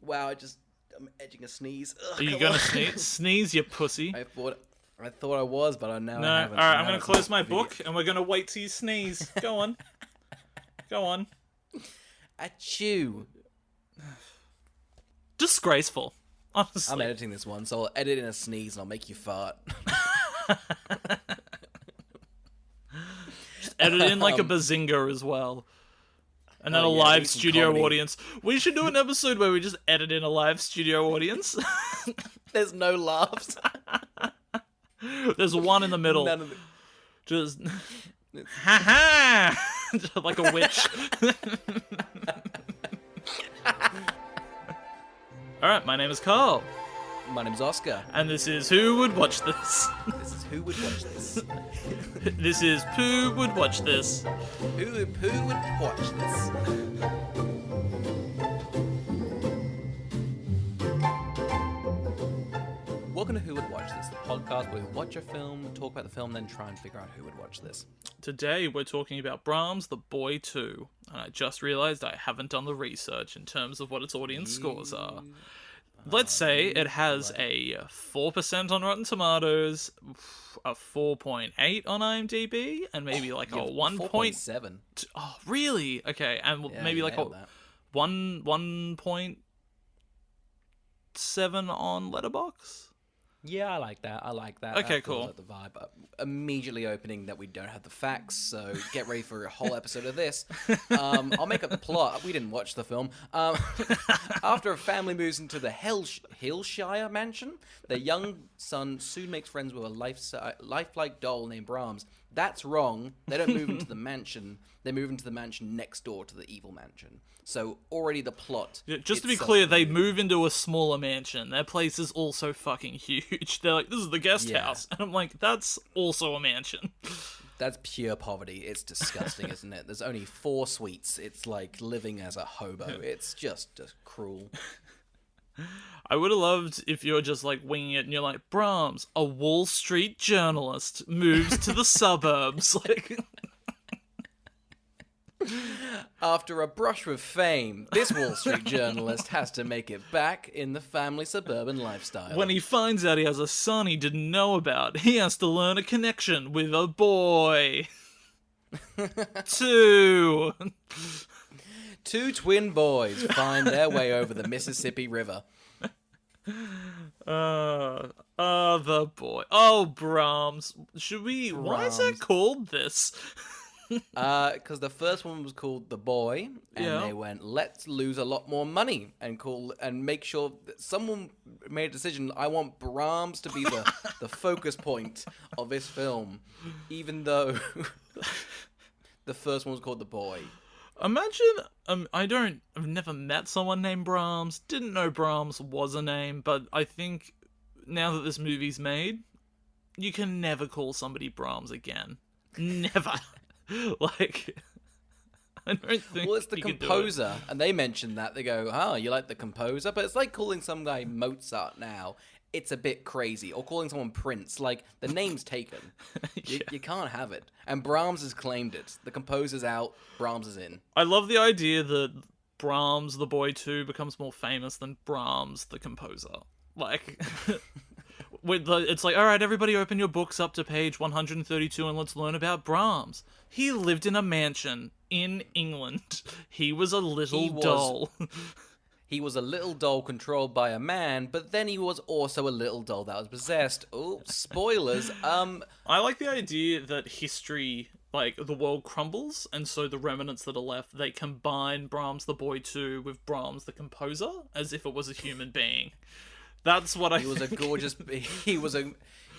Wow, I'm edging a sneeze. Ugh, Are you come gonna on. sneeze? Sneeze, you pussy. I thought I was, but I No, haven't. alright, I'm Now gonna it's close my video- book and we're gonna wait till you sneeze. Go on. Go on. Achoo. Disgraceful. Honestly. I'm editing this one, so I'll edit in a sneeze and I'll make you fart. Just edit in like a bazinga as well. And then Oh, a yeah, live need some studio comedy. audience. We should do an episode where we just edit in a live studio audience. There's no laughs. There's one in the middle. None of the... Just ha ha, like a witch. All right, my name is Carl, My name's Oscar. and this is Who Would Watch This. This is Who Would Watch This. This is Who Would Watch This. Who would watch this? Welcome to Who Would Watch This, the podcast where we watch a film, talk about the film, then try and figure out who would watch this. Today we're talking about Brahms' The Boy 2, and I just realised I haven't done the research in terms of what its audience scores are. Let's say it has a 4% on Rotten Tomatoes, a 4.8 on IMDb, and maybe like a 4.7. Oh, really? Okay, and Yeah, maybe you like a nailed that. 1.7 on Letterboxd? Yeah, I like that. Okay, That feels cool. like the vibe. Immediately opening that we don't have the facts, so get ready for a whole episode of this. I'll make up the plot. We didn't watch the film. After a family moves into the Hillshire mansion, their young son soon makes friends with a lifelike doll named Brahms. That's wrong. They don't move into the mansion. They move into the mansion next door to the evil mansion. So already the plot. Yeah, just to be itself clear, is they new. move into a smaller mansion. Their place is also fucking huge. They're like, this is the guest Yeah. house. And I'm like, that's also a mansion. That's pure poverty. It's disgusting, isn't it? There's only 4 suites. It's like living as a hobo. It's just cruel. I would have loved if you were just like winging it and you're like, Brahms, a Wall Street journalist, moves to the suburbs. Like, After a brush with fame, this Wall Street journalist has to make it back in the family suburban lifestyle. when he finds out he has a son he didn't know about, he has to learn a connection with a boy. 2. 2 twin boys find their way over the Mississippi River. The boy. Oh, Brahms. Should we... Why is Brahms. that called this? Because the first one was called The Boy, and Yeah. they went, let's lose a lot more money and make sure that someone made a decision. I want Brahms to be the focus point of this film, even though the first one was called The Boy. Imagine, I've never met someone named Brahms, didn't know Brahms was a name, but I think now that this movie's made, you can never call somebody Brahms again. Never. Like, I don't think Well, it's the you could do it. composer, and they mentioned that. They go, oh, you like the composer? But it's like calling some guy Mozart now. It's a bit crazy. Or calling someone Prince. Like, the name's taken. You can't have it. And Brahms has claimed it. The composer's out, Brahms is in. I love the idea that Brahms, the boy 2, becomes more famous than Brahms, the composer. Like, it's like, all right, everybody open your books up to page 132 and let's learn about Brahms. He lived in a mansion in England. He was a little He was. doll. He was a little doll controlled by a man, but then he was also a little doll that was possessed. Oh, spoilers. I like the idea that history, like, the world crumbles, and so the remnants that are left, they combine Brahms the boy 2 with Brahms the composer, as if it was a human being. That's what He was a gorgeous...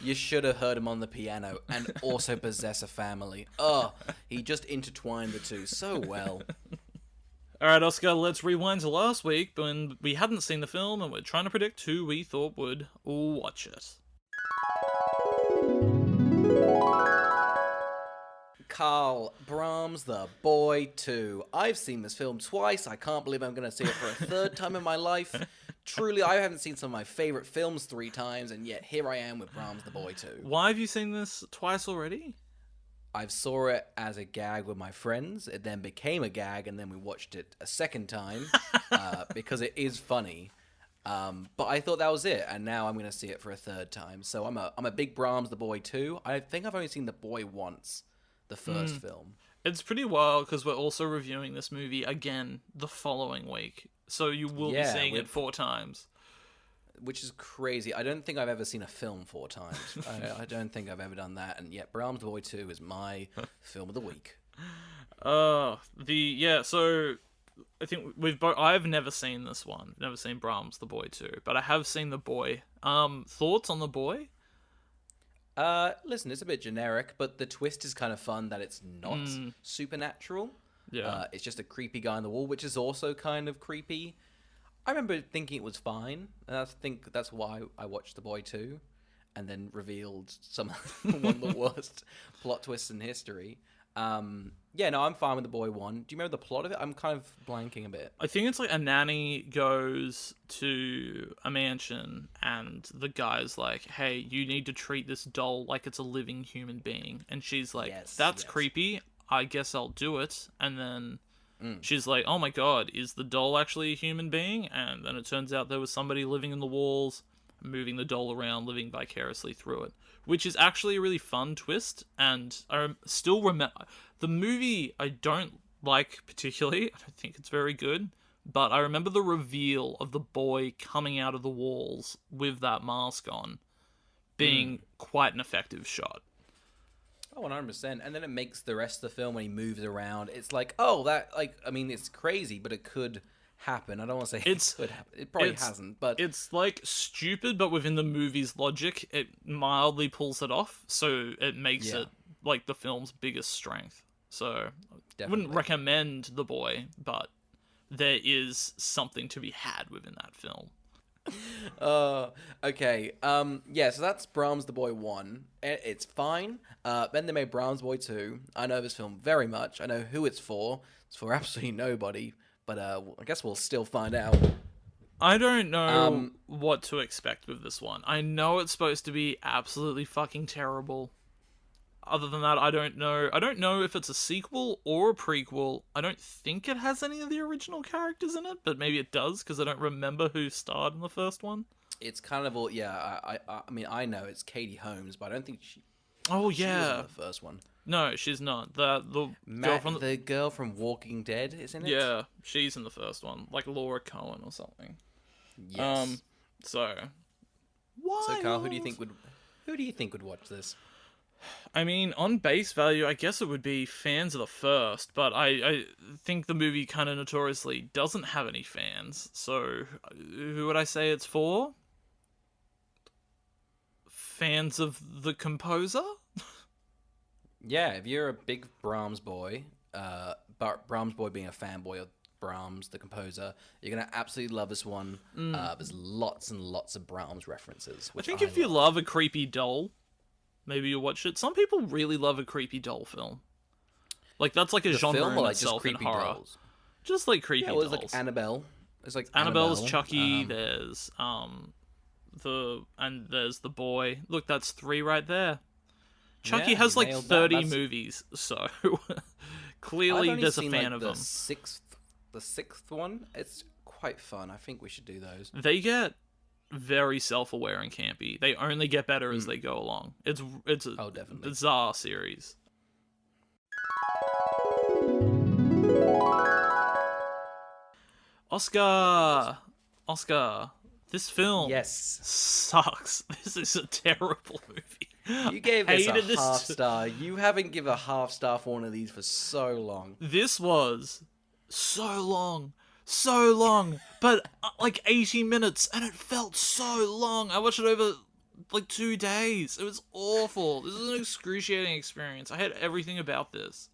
You should have heard him on the piano and also possess a family. Oh, he just intertwined the two so well. Alright, Oscar, let's rewind to last week when we hadn't seen the film and we're trying to predict who we thought would watch it. Carl, Brahms, The Boy 2. I've seen this film twice. I can't believe I'm going to see it for a third time in my life. Truly, I haven't seen some of my favorite films 3 times, and yet here I am with Brahms, The Boy 2. Why have you seen this twice already? I saw it as a gag with my friends. It then became a gag, and then we watched it a second time because it is funny. But I thought that was it, and now I'm going to see it for a third time. So I'm a big Brahms the Boy 2. I think I've only seen The Boy once, the first film. It's pretty wild because we're also reviewing this movie again the following week. So you will be seeing it 4 times. Which is crazy. I don't think I've ever seen a film 4 times. I don't think I've ever done that. And yet, Brahms the Boy 2 is my film of the week. So I think I've never seen this one. Never seen Brahms the Boy 2, but I have seen The Boy. Thoughts on The Boy? Listen, it's a bit generic, but the twist is kind of fun that it's not supernatural. Yeah. It's just a creepy guy on the wall, which is also kind of creepy. I remember thinking it was fine, and I think that's why I watched The Boy 2, and then revealed one of the worst plot twists in history. I'm fine with The Boy 1. Do you remember the plot of it? I'm kind of blanking a bit. I think it's like a nanny goes to a mansion, and the guy's like, hey, you need to treat this doll like it's a living human being. And she's like, that's creepy. I guess I'll do it. And then she's like, oh my god, is the doll actually a human being? And then it turns out there was somebody living in the walls, moving the doll around, living vicariously through it. Which is actually a really fun twist, and I still remember... The movie I don't like particularly, I don't think it's very good, but I remember the reveal of the boy coming out of the walls with that mask on being quite an effective shot. Oh, 100%. And then it makes the rest of the film when he moves around, it's like, oh, it's crazy, but it could happen. I don't want to say it could happen. It probably hasn't, but... It's, like, stupid, but within the movie's logic, it mildly pulls it off, so it makes it, like, the film's biggest strength. So, I wouldn't recommend The Boy, but there is something to be had within that film. Okay. So that's Brahms the Boy 1. It's fine. Then they made Brahms Boy 2. I know this film very much. I know who it's for. It's for absolutely nobody. But I guess we'll still find out. I don't know what to expect with this one. I know it's supposed to be absolutely fucking terrible. Other than that, I don't know. I don't know if it's a sequel or a prequel. I don't think it has any of the original characters in it, but maybe it does, because I don't remember who starred in the first one. It's kind of all... Yeah, I know it's Katie Holmes, but I don't think she... Oh, she yeah. was in the first one. No, she's not. The girl from Walking Dead is in it? Yeah, she's in the first one. Like Laura Cohen or something. Yes. So Carl, who do you think would watch this? I mean, on base value, I guess it would be fans of the first, but I think the movie kind of notoriously doesn't have any fans. So who would I say it's for? Fans of the composer? Yeah, if you're a big Brahms boy, Brahms boy being a fanboy of Brahms, the composer, you're going to absolutely love this one. There's lots and lots of Brahms references. I think if you love a creepy doll, maybe you'll watch it. Some people really love a creepy doll film. Like, that's like a genre film, in like itself in horror. Dolls? Just like creepy dolls. There's like Annabelle. There's like Annabelle's Chucky, there's there's the boy. Look, that's 3 right there. Chucky has like 30 movies, so clearly there's a fan of them. The sixth one, it's quite fun. I think we should do those. They get very self-aware and campy. They only get better as they go along. It's a bizarre series. Oscar, this film sucks. This is a terrible movie. You gave this a half star. You haven't given a half star for one of these for so long. This was so long, but like 80 minutes, and it felt so long. I watched it over like 2 days. It was awful. This is an excruciating experience. I hate everything about this.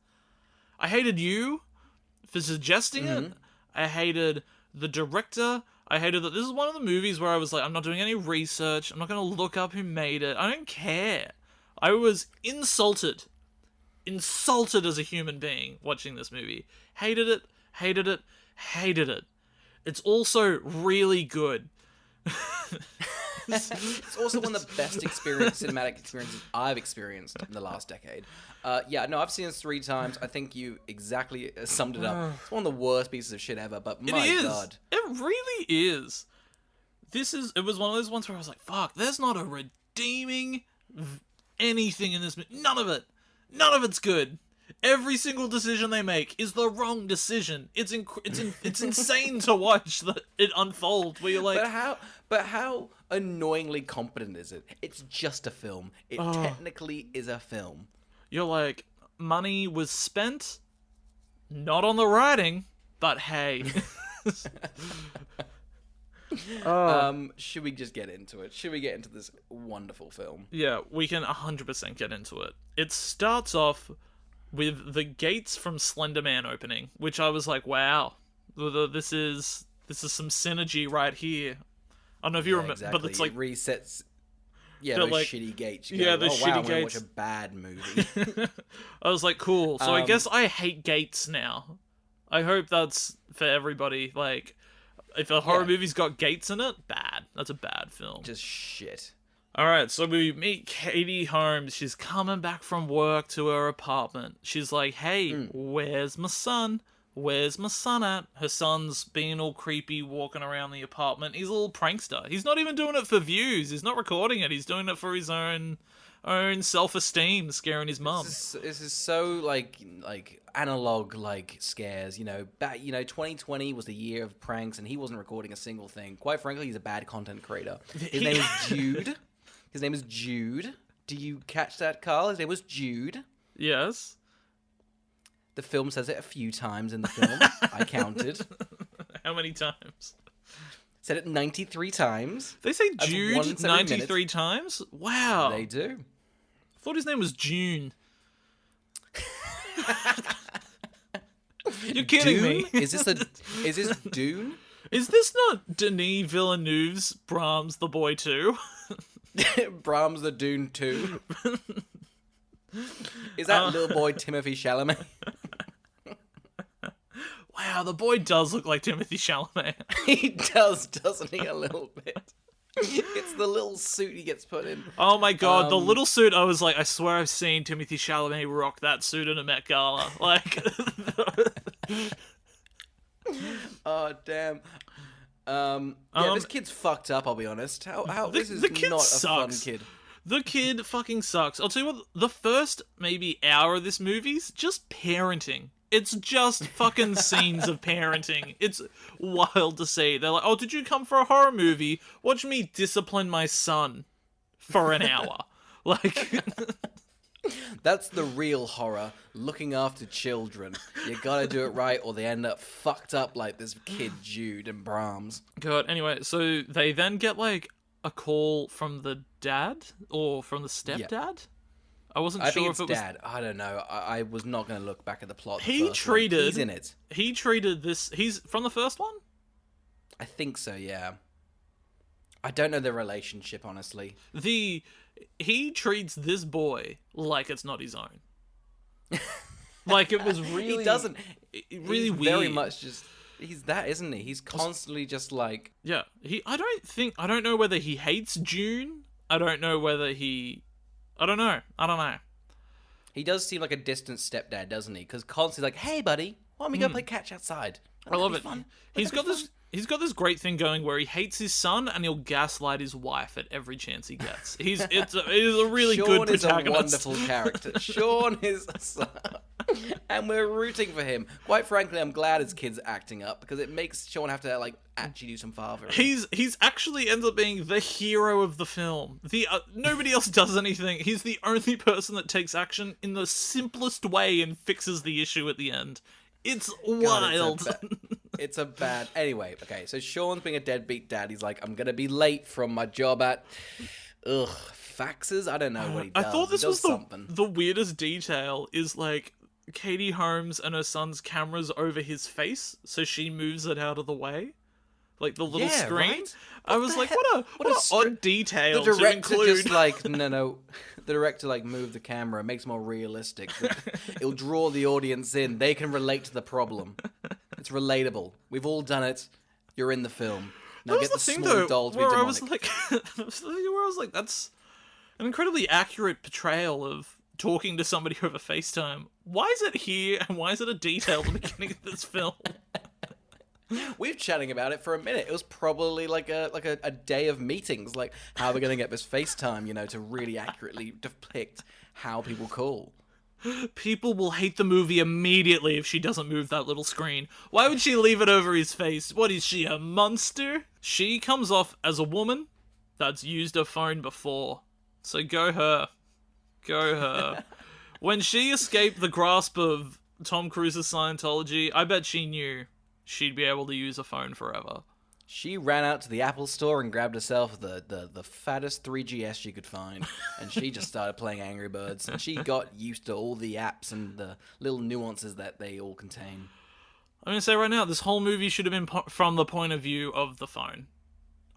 I hated you for suggesting it. I hated the director. I hated that this is one of the movies where I was like, I'm not doing any research. I'm not going to look up who made it. I don't care. I was insulted as a human being watching this movie. Hated it. It's also really good. It's also one of the best cinematic experiences I've experienced in the last decade. I've seen this 3 times. I think you exactly summed it up. It's one of the worst pieces of shit ever, but my God. It really is. It was one of those ones where I was like, fuck, there's not a redeeming anything in this movie. None of it. None of it's good. Every single decision they make is the wrong decision. It's insane to watch it unfold. Where you're like, but how annoyingly competent is it? It's just a film. It technically is a film. You're like, money was spent, not on the writing, but hey. Should we just get into it? Should we get into this wonderful film? Yeah, we can 100% get into it. It starts off with the gates from Slender Man opening, which I was like, wow, this is some synergy right here. I don't know if you remember, exactly. but it's like it resets. Yeah, those shitty gates. You yeah, go, those wow, shitty I'm gonna gates. watch a bad movie. I was like, cool. So I guess I hate gates now. I hope that's for everybody. Like, if a horror movie's got gates in it, bad. That's a bad film. Just shit. Alright, so we meet Katie Holmes. She's coming back from work to her apartment. She's like, hey, where's my son? Where's my son at? Her son's being all creepy, walking around the apartment. He's a little prankster. He's not even doing it for views. He's not recording it. He's doing it for his own self-esteem, scaring his mum. This is so like analog scares. 2020 was the year of pranks, and he wasn't recording a single thing. Quite frankly, he's a bad content creator. His name is Jude. His name is Jude. Do you catch that, Carl? His name was Jude. Yes. The film says it a few times in the film. I counted. How many times? Said it 93 times. They say That's Jude once every 93 minute. times? Wow. They do. I thought his name was June. You're kidding me. Is this Dune? Is this not Denis Villeneuve's Brahms the Boy 2? Brahms the Dune 2. Is that little boy Timothy Chalamet? Wow, the boy does look like Timothy Chalamet. He does, doesn't he? A little bit. It's the little suit he gets put in. Oh my god, the little suit, I was like, I swear I've seen Timothy Chalamet rock that suit in a Met Gala. Like... Oh, damn. This kid's fucked up, I'll be honest. This is the kid not sucks. a fun kid. The kid fucking sucks. I'll tell you what, the first maybe hour of this movie's just parenting. It's just fucking scenes of parenting. It's wild to see. They're like, oh, did you come for a horror movie? Watch me discipline my son for an hour. Like... That's the real horror, looking after children. You gotta do it right or they end up fucked up like this kid Jude and Brahms. God, anyway, so they then get, like, a call from the dad? Or from the stepdad? Yeah. I wasn't sure think if it was... dad. I don't know. I was not going to look back at the plot. He's in it. He treated this... He's from the first one? I think so, yeah. I don't know the relationship, honestly. He treats this boy like it's not his own. Like, it was really... He doesn't... Really he's weird. Very much just... He's that, isn't he? He's constantly just like... Yeah. I don't know whether he hates June. I don't know whether he... I don't know. He does seem like a distant stepdad, doesn't he? Because constantly like, hey, buddy, why don't we go play catch outside? I love it. He's got this great thing going where he hates his son and he'll gaslight his wife at every chance he gets. He's a really good protagonist. Sean is a wonderful character. Sean is... And we're rooting for him. Quite frankly, I'm glad his kid's acting up because it makes Sean have to actually do some fathering. He's actually ends up being the hero of the film. Nobody else does anything. He's the only person that takes action in the simplest way and fixes the issue at the end. It's wild. It's a bad... Anyway, okay, so Sean's being a deadbeat dad. He's like, I'm going to be late from my job at... faxes? I don't know what he does. I thought this was the weirdest detail is, like, Katie Holmes and her son's camera's over his face, so she moves it out of the way. Like, the little screen. Right? I was like, what an odd detail the director to include. Just like, no. The director, move the camera. It makes it more realistic. It'll draw the audience in. They can relate to the problem. It's relatable. We've all done it. You're in the film. Now That get was the the thing, small though, doll to be where I demonic. was like, that was the thing where I was like, that's an incredibly accurate portrayal of talking to somebody over FaceTime. Why is it here, and why is it a detail at the beginning of this film? We were chatting about it for a minute. It was probably like a day of meetings. Like, how are we going to get this FaceTime, to really accurately depict how people call? People will hate the movie immediately if she doesn't move that little screen. Why would she leave it over his face? What is she, a monster? She comes off as a woman that's used a phone before. So go her. Go her. When she escaped the grasp of Tom Cruise's Scientology, I bet she knew she'd be able to use a phone forever. She ran out to the Apple store and grabbed herself the fattest 3GS she could find, and she just started playing Angry Birds, and she got used to all the apps and the little nuances that they all contain. I'm going to say right now, this whole movie should have been from the point of view of the phone.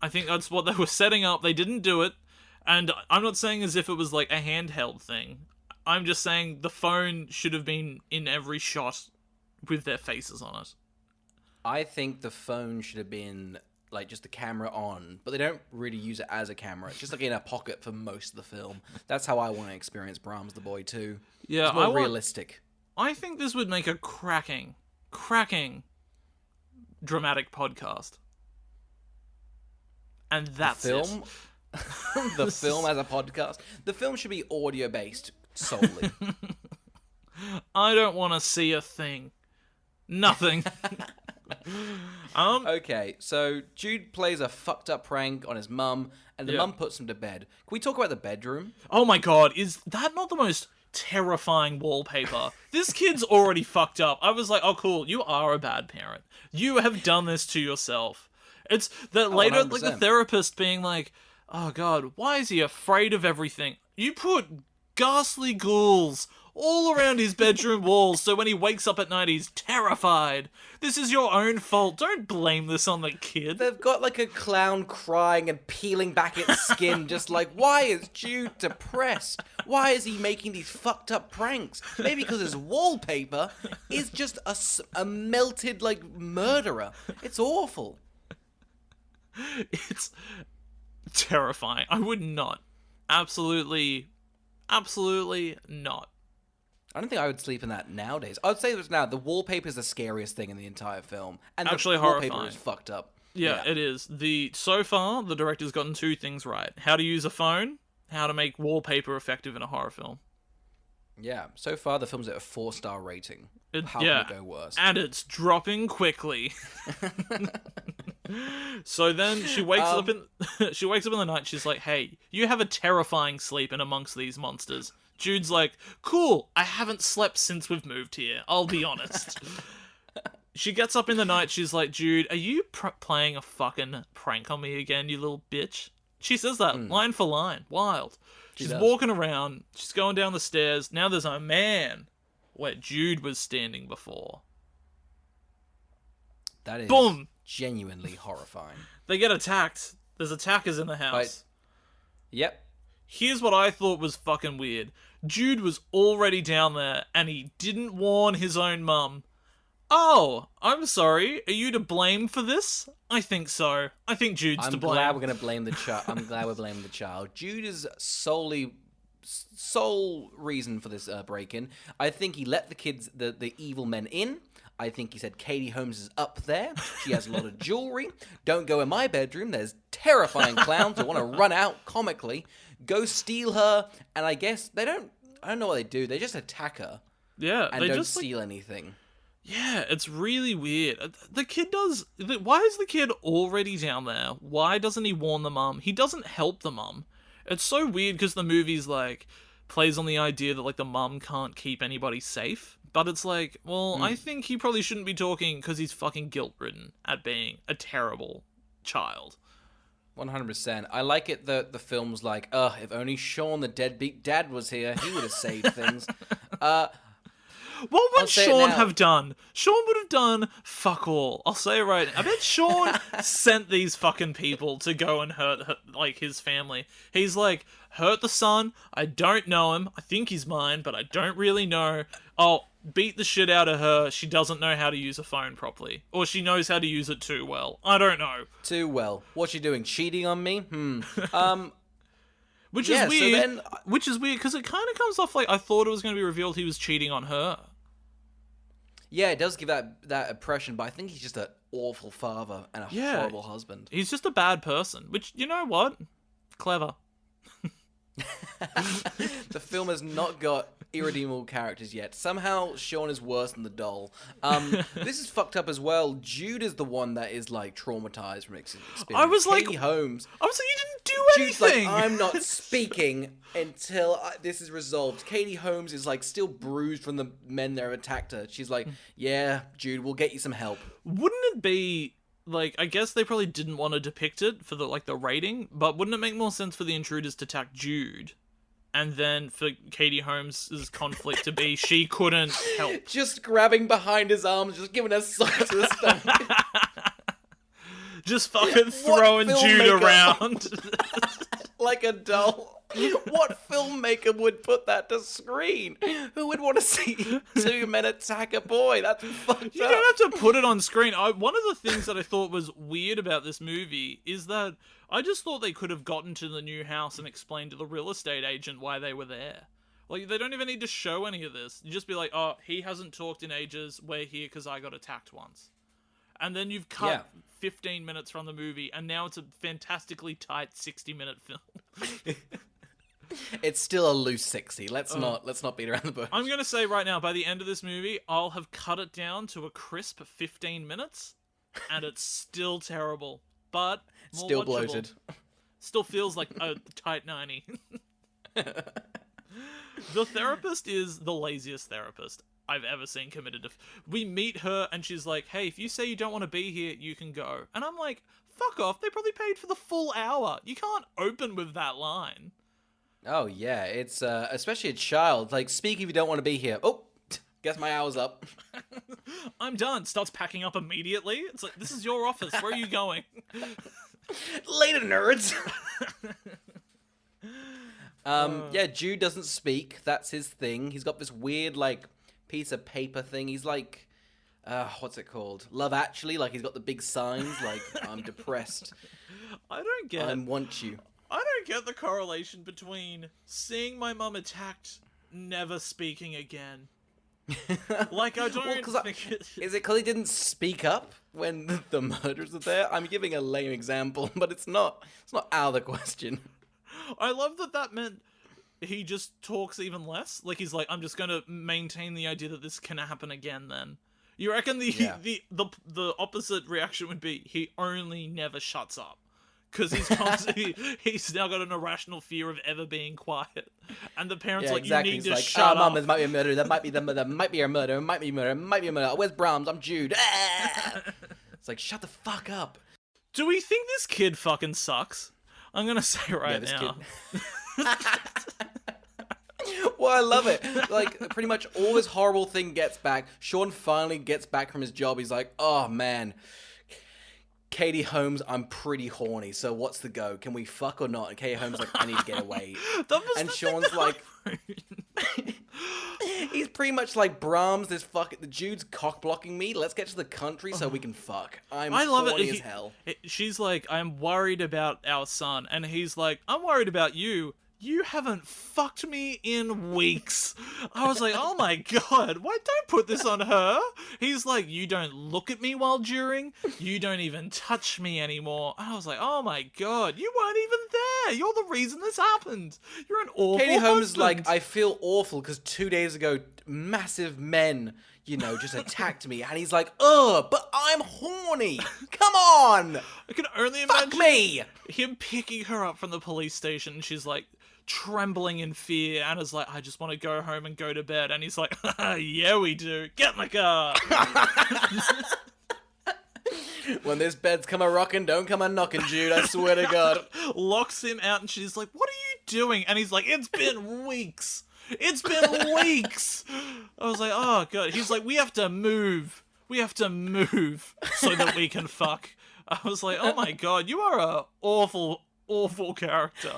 I think that's what they were setting up. They didn't do it, and I'm not saying as if it was like a handheld thing. I'm just saying the phone should have been in every shot with their faces on it. I think the phone should have been like just the camera on, but they don't really use it as a camera. It's just like in a pocket for most of the film. That's how I want to experience Brahms the Boy too. Yeah, it's more realistic. I think this would make a cracking dramatic podcast. And that's the film. The film as a podcast. The film should be audio based solely. I don't want to see a thing. Nothing. Okay, so Jude plays a fucked up prank on his mum, and the mum puts him to bed. Can we talk about the bedroom? Oh my god, is that not the most terrifying wallpaper? This kid's already fucked up. I was like, oh cool, you are a bad parent. You have done this to yourself. It's that later, 100%. like the therapist being like, oh god, why is he afraid of everything? You put ghastly ghouls all around his bedroom walls, so when he wakes up at night, he's terrified. This is your own fault. Don't blame this on the kid. They've got like a clown crying and peeling back its skin, just like, why is Jude depressed? Why is he making these fucked up pranks? Maybe because his wallpaper is just a melted, like, murderer. It's awful. It's terrifying. I would not. Absolutely not. I don't think I would sleep in that nowadays. I would say that now the wallpaper is the scariest thing in the entire film, and Actually the wallpaper horrifying. is fucked up. Yeah, it is. So far, the director's gotten two things right: how to use a phone, how to make wallpaper effective in a horror film. Yeah, so far the film's at a 4-star rating. How yeah, can it go worse? And it's dropping quickly. So then she wakes up in the night. She's like, "Hey, you have a terrifying sleep in amongst these monsters." Jude's like, "Cool, I haven't slept since we've moved here, I'll be honest." She gets up in the night, she's like, "Jude, are you playing a fucking prank on me again, you little bitch?" She says that, line for line. Wild. She's walking around, she's going down the stairs, now there's a man where Jude was standing before. That is Boom! Genuinely horrifying. They get attacked. There's attackers in the house. Yep. Here's what I thought was fucking weird. Jude was already down there, and he didn't warn his own mum. Oh, I'm sorry. Are you to blame for this? I think so. I think Jude's to blame. I'm glad we're going to blame the child. I'm glad we're blaming the child. Jude is sole reason for this break-in. I think he let the kids, the evil men in. I think he said Katie Holmes is up there. She has a lot of jewelry. Don't go in my bedroom. There's terrifying clowns who want to run out comically. Go steal her. And I guess I don't know what they do. They just attack her. Yeah, and they don't just steal anything. Yeah, it's really weird. The kid does... Why is the kid already down there? Why doesn't he warn the mum? He doesn't help the mum. It's so weird because the movie's like plays on the idea that like the mum can't keep anybody safe. But it's like, well, I think he probably shouldn't be talking because he's fucking guilt-ridden at being a terrible child. 100%. I like it that the film's like, if only Sean the deadbeat dad was here, he would have saved things. What would Sean have done? Sean would have done fuck all. I'll say it right now. I bet Sean sent these fucking people to go and hurt like his family. He's like, hurt the son. I don't know him. I think he's mine, but I don't really know. Oh, beat the shit out of her. She doesn't know how to use a phone properly. Or she knows how to use it too well. I don't know. Too well. What's she doing? Cheating on me? Which Yeah, is so weird. then- Which is weird, because it kind of comes off like I thought it was going to be revealed he was cheating on her. Yeah, it does give that impression, but I think he's just an awful father and a horrible husband. He's just a bad person. Which, you know what? Clever. The film has not got irredeemable characters yet. Somehow Sean is worse than the doll. This is fucked up as well. Jude is the one that is like traumatized from experience. I was like, Katie Holmes. you didn't do Jude's anything. like, I'm not speaking until this is resolved. Katie Holmes is like still bruised from the men that have attacked her. She's like, yeah, Jude, we'll get you some help. Wouldn't it be like, I guess they probably didn't want to depict it for the rating, but wouldn't it make more sense for the intruders to attack Jude, and then for Katie Holmes' conflict to be she couldn't help? Just grabbing behind his arms, just giving a sock to the stomach. Just fucking throwing Jude filmmaker- around. Like a doll. What filmmaker would put that to screen? Who would want to see two men attack a boy? That's fucked You up. don't have to put it on screen. One of the things that I thought was weird about this movie is that I just thought they could have gotten to the new house and explained to the real estate agent why they were there. Like, they don't even need to show any of this. You just be like, oh, he hasn't talked in ages. We're here because I got attacked once. And then you've cut 15 minutes from the movie, and now it's a fantastically tight 60-minute film. It's still a loose 60. Let's not beat around the bush. I'm going to say right now, by the end of this movie, I'll have cut it down to a crisp 15 minutes, and it's still terrible, but more Still watchable. bloated. Still feels like a tight 90. The therapist is the laziest therapist I've ever seen committed to... We meet her, and she's like, hey, if you say you don't want to be here, you can go. And I'm like, fuck off, they probably paid for the full hour. You can't open with that line. Oh, yeah. It's, especially a child. Like, speak if you don't want to be here. Oh, guess my hour's up. I'm done. Starts packing up immediately. It's like, this is your office. Where are you going? Later, nerds. Yeah, Jude doesn't speak. That's his thing. He's got this weird, like, piece of paper thing. He's like, what's it called? Love Actually. Like, he's got the big signs, like, I'm depressed. I don't get... I want you. I don't get the correlation between seeing my mum attacked, never speaking again. Like, I don't think Is it because he didn't speak up when the murderers were there? I'm giving a lame example, but it's not out of the question. I love that meant he just talks even less. Like, he's like, I'm just gonna maintain the idea that this can happen again then. You reckon the opposite reaction would be he only never shuts up? Because he's constantly, he's now got an irrational fear of ever being quiet. And the parents Yeah, like, exactly. you need He's to shut Mum, up. there might be a murder. There might be a murder. It might be a murder. It might be a murder. Where's Brahms? I'm Jude. It's like, shut the fuck up. Do we think this kid fucking sucks? I'm gonna say right this now. Well, I love it. Like, pretty much all this horrible thing gets back. Sean finally gets back from his job. He's like, oh, man. Katie Holmes, I'm pretty horny, so what's the go? Can we fuck or not? And Katie Holmes is like, I need to get away. And Sean's like... He's pretty much like, Brahms, the Jude's cock-blocking me. Let's get to the country so we can fuck. I love horny as hell. She's like, I'm worried about our son. And he's like, I'm worried about you. You haven't fucked me in weeks. I was like, oh my god, why don't put this on her? He's like, you don't look at me while during. You don't even touch me anymore. And I was like, oh my god, you weren't even there. You're the reason this happened. You're an awful Katie Holmes is husband. like, I feel awful because 2 days ago, massive men, just attacked me. And he's like, ugh, but I'm horny. Come on. I can only Fuck imagine me. him picking her up from the police station. And she's like, trembling in fear. Anna's like, I just want to go home and go to bed. And he's like, yeah, we do. Get in the car. When this bed's come a rockin', don't come a knockin', Jude. I swear to God. Locks him out, and she's like, what are you doing? And he's like, it's been weeks. It's been weeks. I was like, oh, God. He's like, we have to move. We have to move so that we can fuck. I was like, oh, my God. You are a awful, awful character.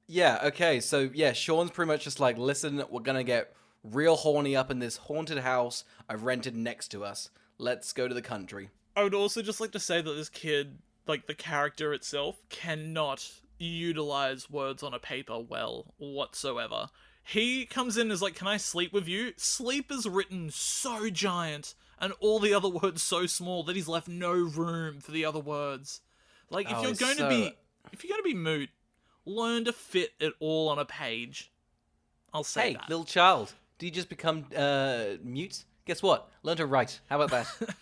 Yeah, okay, so yeah, Sean's pretty much just like, listen, we're gonna get real horny up in this haunted house I've rented next to us. Let's go to the country. I would also just like to say that this kid, like the character itself, cannot utilize words on a paper well whatsoever. He comes in as like, can I sleep with you? Sleep is written so giant and all the other words so small that he's left no room for the other words. Like, if Oh, you're it's going to so- be, if you're going to be moot, learn to fit it all on a page. I'll say Hey, that. little child, do you just become mute? Guess what? Learn to write. How about that?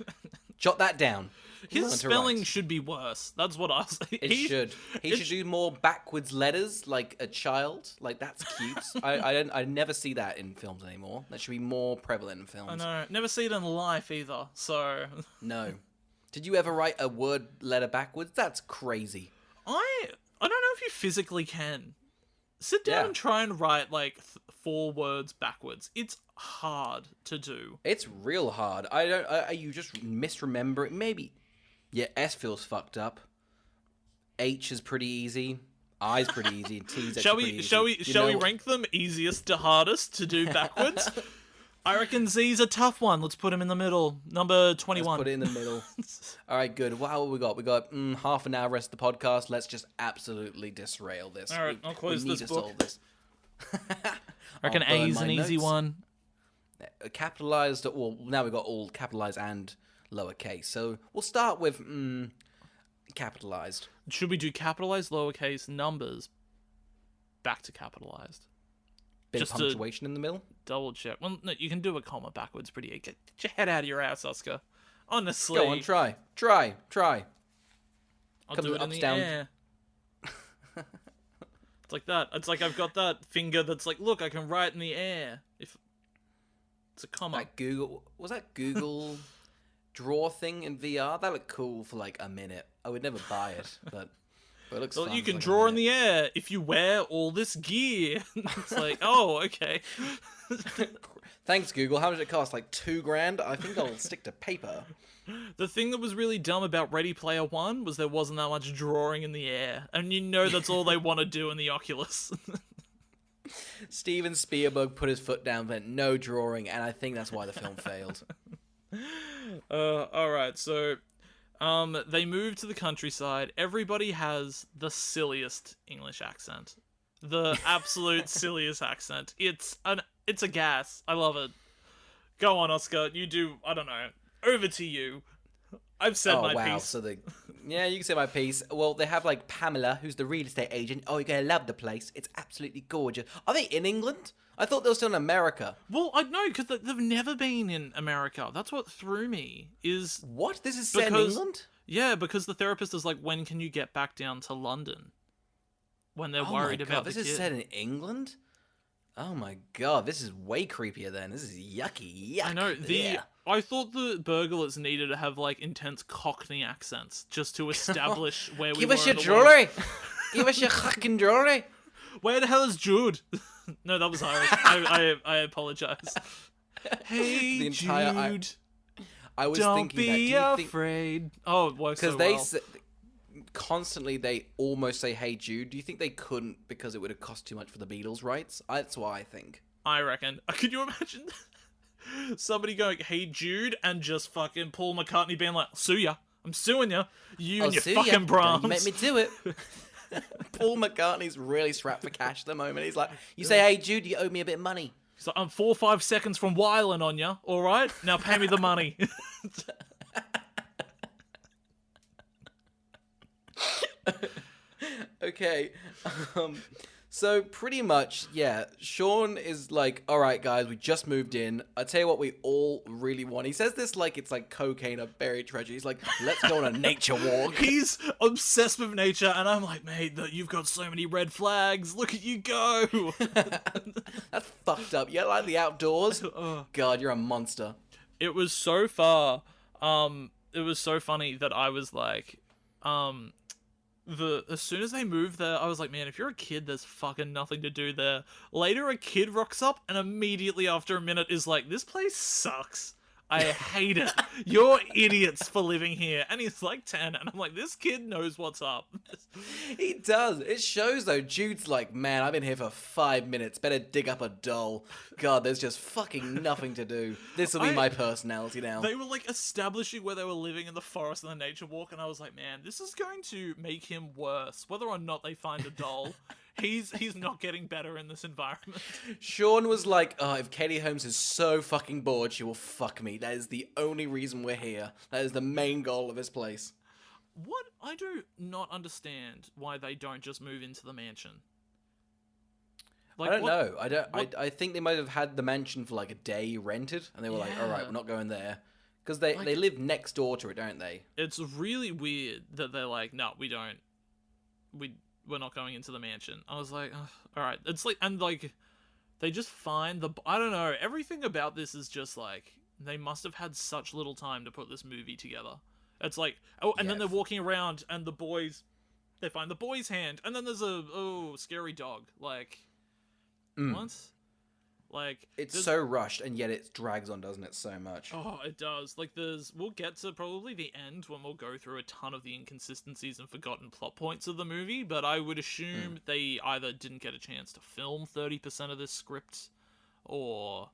Jot that down. His Learn to spelling write. should be worse. That's what I'll say. It should. He should do more backwards letters, like a child. Like, that's cute. I never see that in films anymore. That should be more prevalent in films. I know. Never see it in life either. So No. Did you ever write a word letter backwards? That's crazy. I don't know if you physically can. Sit down Yeah. and try and write like 4 words backwards. It's hard to do. It's real hard. I don't. You just misremember it. Maybe. Yeah, S feels fucked up. H is pretty easy. I's pretty easy. T's Shall pretty we? easy. Shall we? You Shall we know- rank them easiest to hardest to do backwards? I reckon Z's a tough one. Let's put him in the middle. Number 21. Let's put it in the middle. All right, good. Wow, what we got? We got half an hour rest of the podcast. Let's just absolutely disrail this. All right, I'll close we need this to book. solve this. I reckon I'll burn A's my an easy notes. one. Capitalized. Well, now we've got all capitalized and lowercase. So we'll start with capitalized. Should we do capitalized, lowercase, numbers, back to capitalized? Bit Just of to- punctuation in the middle. Double check. Well, no, you can do a comma backwards pretty easy. Get your head out of your ass, Oscar. Honestly. Go on, try. I'll Come do to it in ups, the down. air. It's like that. It's like I've got that finger that's like, look, I can write in the air. If it's a comma. That Google was that Google Draw thing in VR? That looked cool for like a minute. I would never buy it, but it looks Well, fun you for can like a draw in minute. the air if you wear all this gear. It's like, oh, okay. Thanks, Google. How much did it cost? Like $2,000? I think I'll stick to paper. The thing that was really dumb about Ready Player One was there wasn't that much drawing in the air, and you know that's all they want to do in the Oculus. Steven Spielberg put his foot down, went no drawing, and I think that's why the film failed. All right, so they move to the countryside. Everybody has the silliest English accent, the absolute silliest accent. It's a gas. I love it. Go on, Oscar. You do. I don't know. Over to you. I've said my piece. So yeah, you can say my piece. Well, they have like Pamela, who's the real estate agent. Oh, you're gonna love the place. It's absolutely gorgeous. Are they in England? I thought they were still in America. Well, I know because they've never been in America. That's what threw me. Is What? This is set in Because- England? yeah, because the therapist is like, when can you get back down to London? When they're Oh worried my about god, the this kid. is set in England? Oh my god, this is way creepier then. This is yucky. Yuck. I know Yeah. I thought the burglars needed to have like intense Cockney accents just to establish where we Give were. us your in the world. jewelry. Give us your fucking jewelry. Where the hell is Jude? No, that was Irish. I apologize. Hey, The entire- Jude, I was don't thinking be that. Do you think afraid. Oh, it works because so they well. constantly they almost say "Hey Jude"? Do you think they couldn't because it would have cost too much for the Beatles rights? That's what I think. I reckon. Could you imagine somebody going, "Hey, Jude," and just fucking Paul McCartney being like, "Sue ya. I'm suing ya. You and your sue ya. fucking Brahms." Don't you make me do it. Paul McCartney's really strapped for cash at the moment. He's like, "You say, hey Jude, you owe me a bit of money." He's like, I'm 4 or 5 seconds from whiling on ya. All right, now pay me the money. Okay. So pretty much, yeah, Sean is like, all right, guys, we just moved in. I tell you what we all really want. He says this like it's like cocaine or buried treasure. He's like, let's go on a nature walk. He's obsessed with nature, and I'm like, mate, you've got so many red flags. Look at you go. That's fucked up. You like the outdoors? God, you're a monster. It was so far. It was so funny that I was like, as soon as they moved there, I was like, man, if you're a kid, there's fucking nothing to do there. Later, a kid rocks up, and immediately after a minute is like, this place sucks. I hate it. You're idiots for living here. And he's like 10, and I'm like, this kid knows what's up. He does. It shows, though. Jude's like, man, I've been here for 5 minutes. Better dig up a doll. God, there's just fucking nothing to do. This will be my personality now. They were, like, establishing where they were living in the forest and the nature walk, and I was like, man, this is going to make him worse. Whether or not they find a doll, he's not getting better in this environment. Sean was like, oh, if Katie Holmes is so fucking bored, she will fuck me. That is the only reason we're here. That is the main goal of this place. What? I do not understand why they don't just move into the mansion. Like, I don't know. I think they might have had the mansion for like a day rented, and they were like, all right, we're not going there. Because they live next door to it, don't they? It's really weird that they're like, no, we don't. We're not going into the mansion. I was like, oh, all right. It's like, and like, they just find I don't know. Everything about this is just like, they must have had such little time to put this movie together. It's like, then they're walking around, and they find the boy's hand, and then there's a scary dog. Like, what? Like, it's so rushed, and yet it drags on, doesn't it, so much? Oh, it does. Like, we'll get to probably the end when we'll go through a ton of the inconsistencies and forgotten plot points of the movie, but I would assume they either didn't get a chance to film 30% of this script, or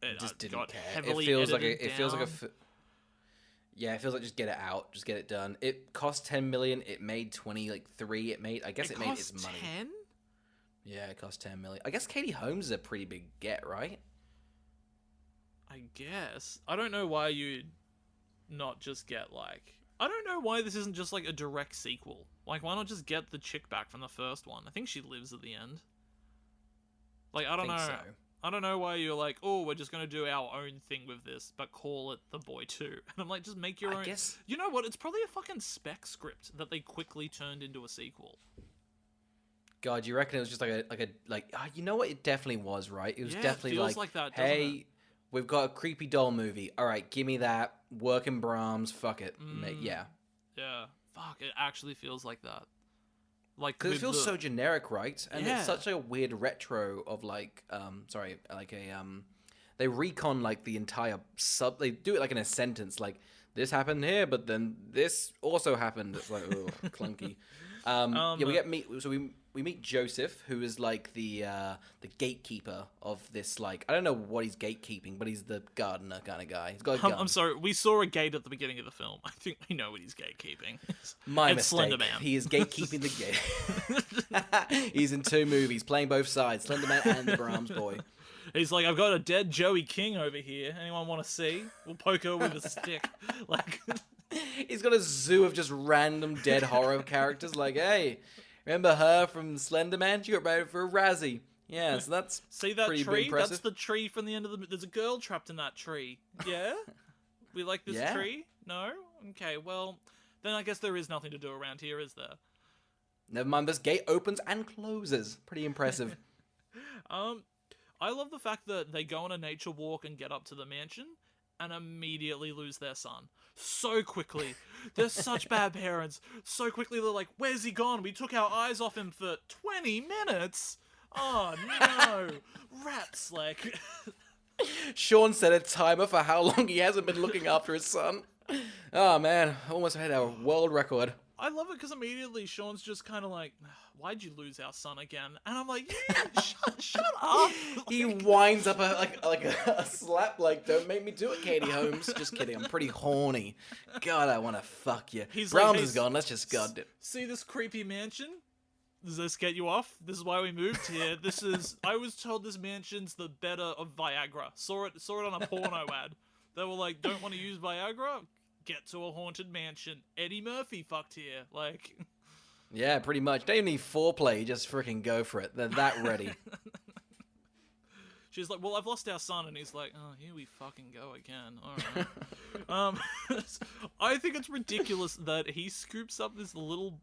it just didn't got care. heavily it feels edited like down. it feels like yeah, it feels like just get it out, just get it done. It cost $10 million. It made 23. It made its money. 10? Yeah, it cost $10 million. I guess Katie Holmes is a pretty big get, right? I guess. I don't know why you'd not just get like. I don't know why this isn't just like a direct sequel. Like, why not just get the chick back from the first one? I think she lives at the end. Like, I don't know. So. I don't know why you're like, oh, we're just going to do our own thing with this, but call it The Boy 2. And I'm like, just make your own. Guess... You know what? It's probably a fucking spec script that they quickly turned into a sequel. God, you reckon it was just you know what? It definitely was, right? It was definitely like that, hey, we've got a creepy doll movie. All right, give me that. Working Brahms. Fuck it. Yeah. Yeah. Fuck, it actually feels like that. Like, because it feels so generic, right? And yeah. It's such a weird retro of they recon like the entire they do it like in a sentence, like this happened here, but then this also happened. It's like, oh, clunky. We meet Joseph, who is like the gatekeeper of this. Like, I don't know what he's gatekeeping, but he's the gardener kind of guy. He's got a gun. I'm sorry, we saw a gate at the beginning of the film. I think we know what he's gatekeeping. My it's mistake. Slender Man. He is gatekeeping the gate. He's in 2 movies, playing both sides, Slender Man and the Brahms boy. He's like, I've got a dead Joey King over here. Anyone want to see? We'll poke her with a stick. Like, he's got a zoo of just random dead horror characters. Like, hey, remember her from Slender Man? She got married for a Razzie. Yeah, so that's see that pretty tree? impressive. That's the tree from the end of the. There's a girl trapped in that tree. Yeah, we like this tree. No, okay. Well, then I guess there is nothing to do around here, is there? Never mind. This gate opens and closes. Pretty impressive. I love the fact that they go on a nature walk and get up to the mansion and immediately lose their son. So quickly. They're such bad parents. So quickly they're like, where's he gone? We took our eyes off him for 20 minutes. Oh, no. Rats, like... Sean set a timer for how long he hasn't been looking after his son. Oh, man. Almost hit our world record. I love it because immediately Sean's just kind of like, why'd you lose our son again? And I'm like, shut up. He winds up a slap, like, don't make me do it, Katie Holmes. Just kidding, I'm pretty horny. God, I want to fuck you. Brahms is gone, let's just god it. See this creepy mansion? Does this get you off? This is why we moved here. I was told this mansion's the better of Viagra. Saw it on a porno ad. They were like, don't want to use Viagra? Get to a haunted mansion. Eddie Murphy fucked here. Like, yeah, pretty much. Don't even need foreplay. You just freaking go for it. They're that ready. She's like, well, I've lost our son. And he's like, oh, here we fucking go again. All right. I think it's ridiculous that he scoops up this little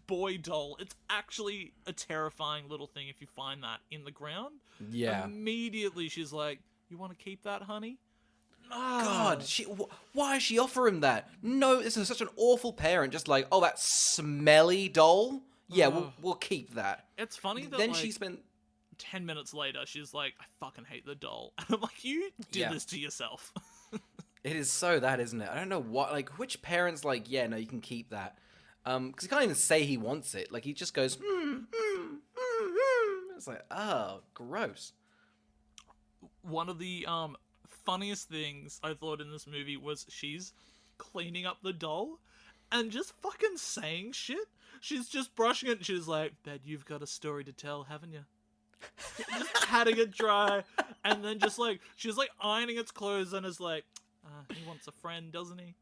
boy doll. It's actually a terrifying little thing if you find that in the ground. Yeah. Immediately she's like, you want to keep that, honey? God, why is she offering that? No, this is such an awful parent. Just like, oh, that smelly doll? Yeah, we'll keep that. It's funny that then she spent 10 minutes later, she's like, I fucking hate the doll. And I'm like, you did this to yourself. It is so that, isn't it? I don't know what, like, which parents like, yeah, no, you can keep that. Because he can't even say he wants it. Like, he just goes, It's like, oh, gross. One of the funniest things I thought in this movie was she's cleaning up the doll and just fucking saying shit. She's just brushing it and she's like, bet you've got a story to tell, haven't you? Just patting it dry, and then just like, she's like ironing its clothes and is like, he wants a friend, doesn't he?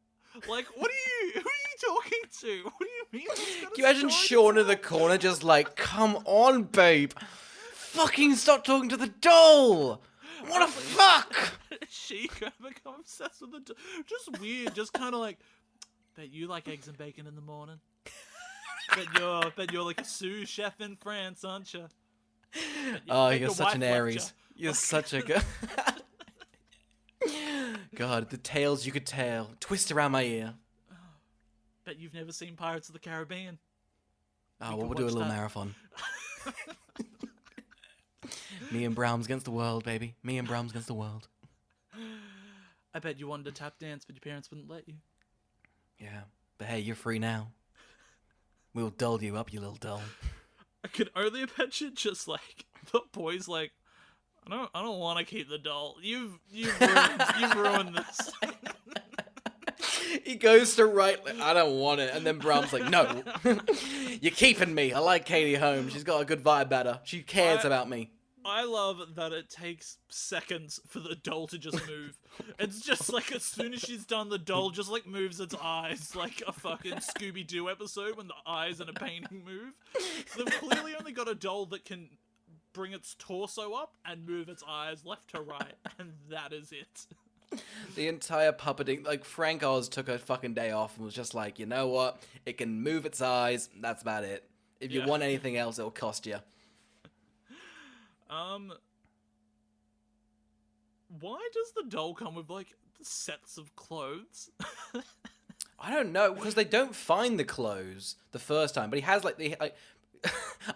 Like, who are you talking to? What do you mean? Can you imagine Sean in the corner just like, come on, babe. Fucking stop talking to the doll. What a fuck. She gonna become obsessed with the doll. Just weird, just kind of like, bet you like eggs and bacon in the morning. Bet you're like a sous chef in France, aren't you? Oh, you're such an Aries. You're such a good... God, the tales you could tell. Twist around my ear. Bet you've never seen Pirates of the Caribbean. Oh, we'll do a little marathon. Me and Brahms against the world, baby. Me and Brahms against the world. I bet you wanted to tap dance, but your parents wouldn't let you. Yeah, but hey, you're free now. We'll doll you up, you little doll. I could only imagine just like the boys like, I don't want to keep the doll. You've ruined this. He goes to write, like, I don't want it, and then Brahms like, no, you're keeping me. I like Katie Holmes. She's got a good vibe about her. She cares about me. I love that it takes seconds for the doll to just move. It's just like as soon as she's done, the doll just like moves its eyes like a fucking Scooby-Doo episode when the eyes in a painting move. They've clearly only got a doll that can bring its torso up and move its eyes left to right, and that is it. The entire puppeting, like Frank Oz took a fucking day off and was just like, you know what? It can move its eyes. That's about it. If you want anything else, it'll cost you. Why does the doll come with like sets of clothes? I don't know, because they don't find the clothes the first time, but he has like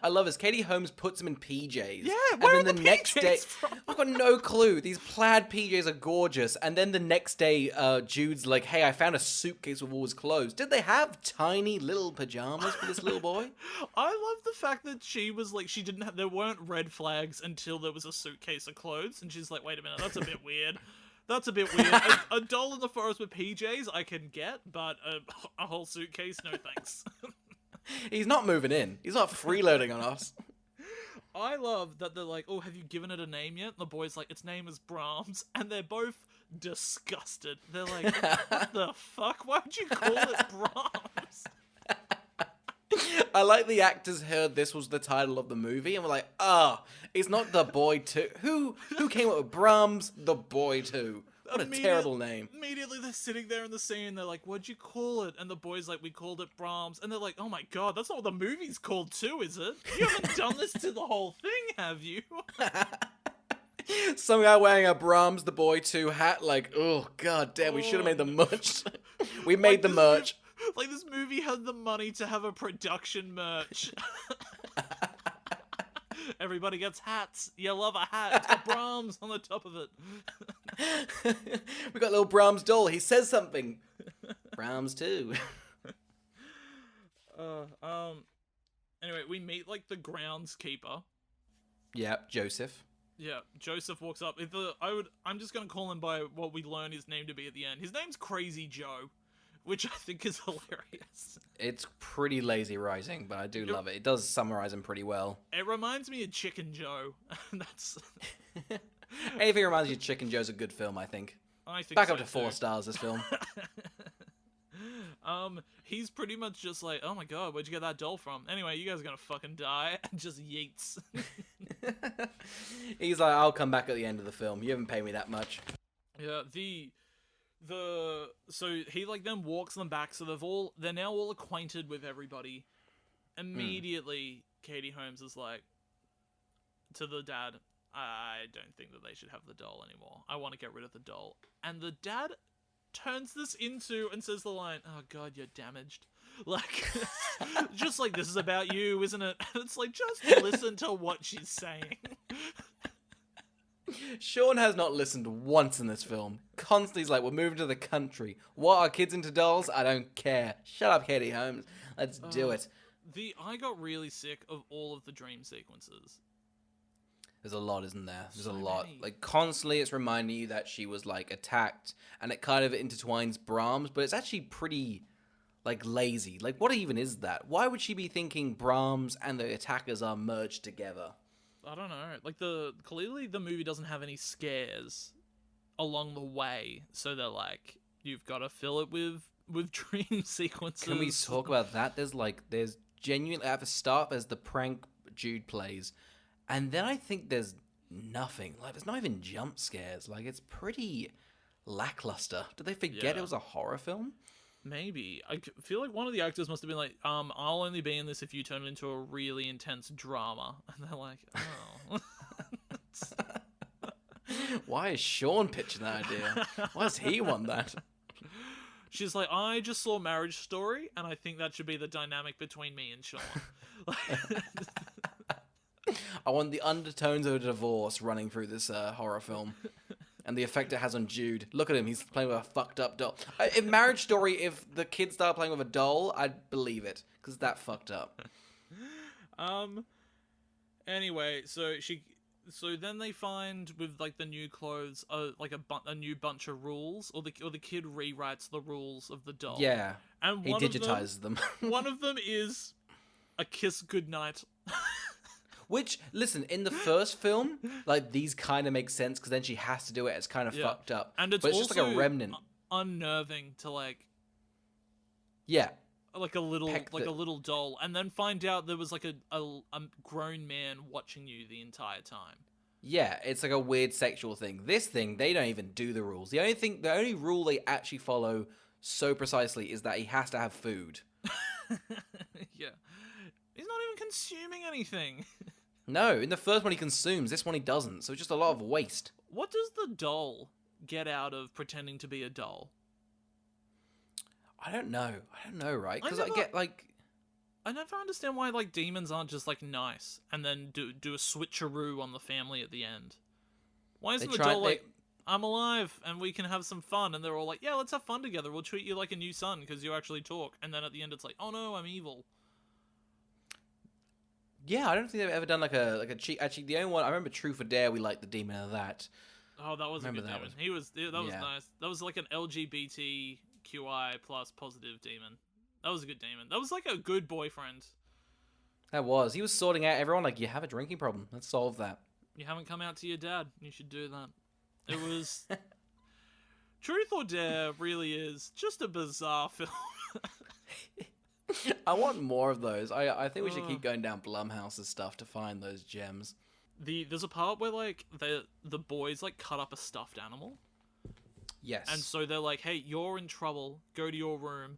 I love this. Katie Holmes puts him in PJs. Yeah, where and then the next PJs day, from? I've got no clue. These plaid PJs are gorgeous, and then the next day, Jude's like, "Hey, I found a suitcase with all his clothes. Did they have tiny little pajamas for this little boy?" I love the fact that she was like, she didn't have, there weren't red flags until there was a suitcase of clothes, and she's like, wait a minute, that's a bit weird. That's a bit weird. A doll in the forest with PJs I can get, but a whole suitcase, no thanks. He's not moving in. He's not freeloading on us. I love that they're like, oh, have you given it a name yet? And the boy's like, its name is Brahms. And they're both disgusted. They're like, what the fuck? Why would you call it Brahms? I like the actors heard this was the title of the movie and were like, it's not The Boy 2. Who came up with Brahms, The Boy 2? What a terrible name. Immediately they're sitting there in the scene, they're like, what'd you call it? And the boy's like, we called it Brahms. And they're like, oh my god, that's not what the movie's called too, is it? You haven't done this to the whole thing, have you? Some guy wearing a Brahms The Boy 2 hat, like, oh god damn, we should have made the merch. We made the merch. Like, this movie had the money to have a production merch. Everybody gets hats. You love a hat. It's got Brahms on the top of it. We got a little Brahms doll. He says something. Brahms too. Anyway, we meet like the groundskeeper. Yeah, Joseph. Yeah, Joseph walks up. I'm just gonna call him by what we learn his name to be at the end. His name's Crazy Joe, which I think is hilarious. It's pretty lazy writing, but I do love it. It does summarize him pretty well. It reminds me of Chicken Joe. That's anything reminds you of Chicken Joe's a good film, I think. Back up to 4 stars, this film. He's pretty much just like, oh my god, where'd you get that doll from? Anyway, you guys are gonna fucking die, and just yeets. He's like, I'll come back at the end of the film. You haven't paid me that much. Yeah, so he like then walks them back, so they're now all acquainted with everybody. Immediately, Katie Holmes is like to the dad, I don't think that they should have the doll anymore. I want to get rid of the doll. And the dad turns this into and says the line, oh god, you're damaged. Like, just like, this is about you, isn't it? And it's like, just listen to what she's saying. Sean has not listened once in this film. Constantly he's like, we're moving to the country. What, are kids into dolls? I don't care. Shut up, Katie Holmes. Let's do it. I got really sick of all of the dream sequences. There's a lot, isn't there? There's So a lot. many. Like, constantly it's reminding you that she was, like, attacked, and it kind of intertwines Brahms, but it's actually pretty, like, lazy. Like, what even is that? Why would she be thinking Brahms and the attackers are merged together? I don't know. Like, clearly the movie doesn't have any scares along the way, so they're like, you've got to fill it with dream sequences. Can we talk about that? There's genuinely, at the start, there's the prank Jude plays, and then I think there's nothing. Like, there's not even jump scares. Like, it's pretty lackluster. Did they forget it was a horror film? Maybe. Feel like one of the actors must have been like, I'll only be in this if you turn it into a really intense drama. And they're like, oh. Why is Sean pitching that idea? Why does he want that? She's like, I just saw Marriage Story, and I think that should be the dynamic between me and Sean. I want the undertones of a divorce running through this horror film. And the effect it has on Jude. Look at him, he's playing with a fucked up doll. In Marriage Story, if the kids start playing with a doll, I'd believe it. Because that fucked up. Anyway, so then they find with like the new clothes, like a new bunch of rules, or the kid rewrites the rules of the doll. Yeah, and he digitizes them. One of them is a kiss goodnight. Which, listen, in the first film, like, these kind of make sense, because then she has to do it, it's kind of fucked up. And it's but it's also just like a remnant. Unnerving to, like... Yeah. Like a little doll, and then find out there was, like, a grown man watching you the entire time. Yeah, it's like a weird sexual thing. This thing, they don't even do the rules. The only rule they actually follow so precisely is that he has to have food. Yeah. He's not even consuming anything. No, in the first one he consumes, this one he doesn't, so it's just a lot of waste. What does the doll get out of pretending to be a doll? I don't know, right? Because I get, like... I never understand why, like, demons aren't just, like, nice, and then do a switcheroo on the family at the end. Why isn't the doll like, I'm alive, and we can have some fun, and they're all like, yeah, let's have fun together, we'll treat you like a new son, because you actually talk, and then at the end it's like, oh no, I'm evil. Yeah, I don't think they've ever done like a cheat. Actually, the only one I remember, Truth or Dare, we liked the demon of that. Oh, that was a good demon. That was nice. That was like an LGBTQI plus positive demon. That was a good demon. That was like a good boyfriend. That was. He was sorting out everyone. Like, you have a drinking problem. Let's solve that. You haven't come out to your dad. You should do that. It was. Truth or Dare really is just a bizarre film. I want more of those. I think we should keep going down Blumhouse's stuff to find those gems. There's a part where like the boys like cut up a stuffed animal. Yes. And so they're like, "Hey, you're in trouble. Go to your room."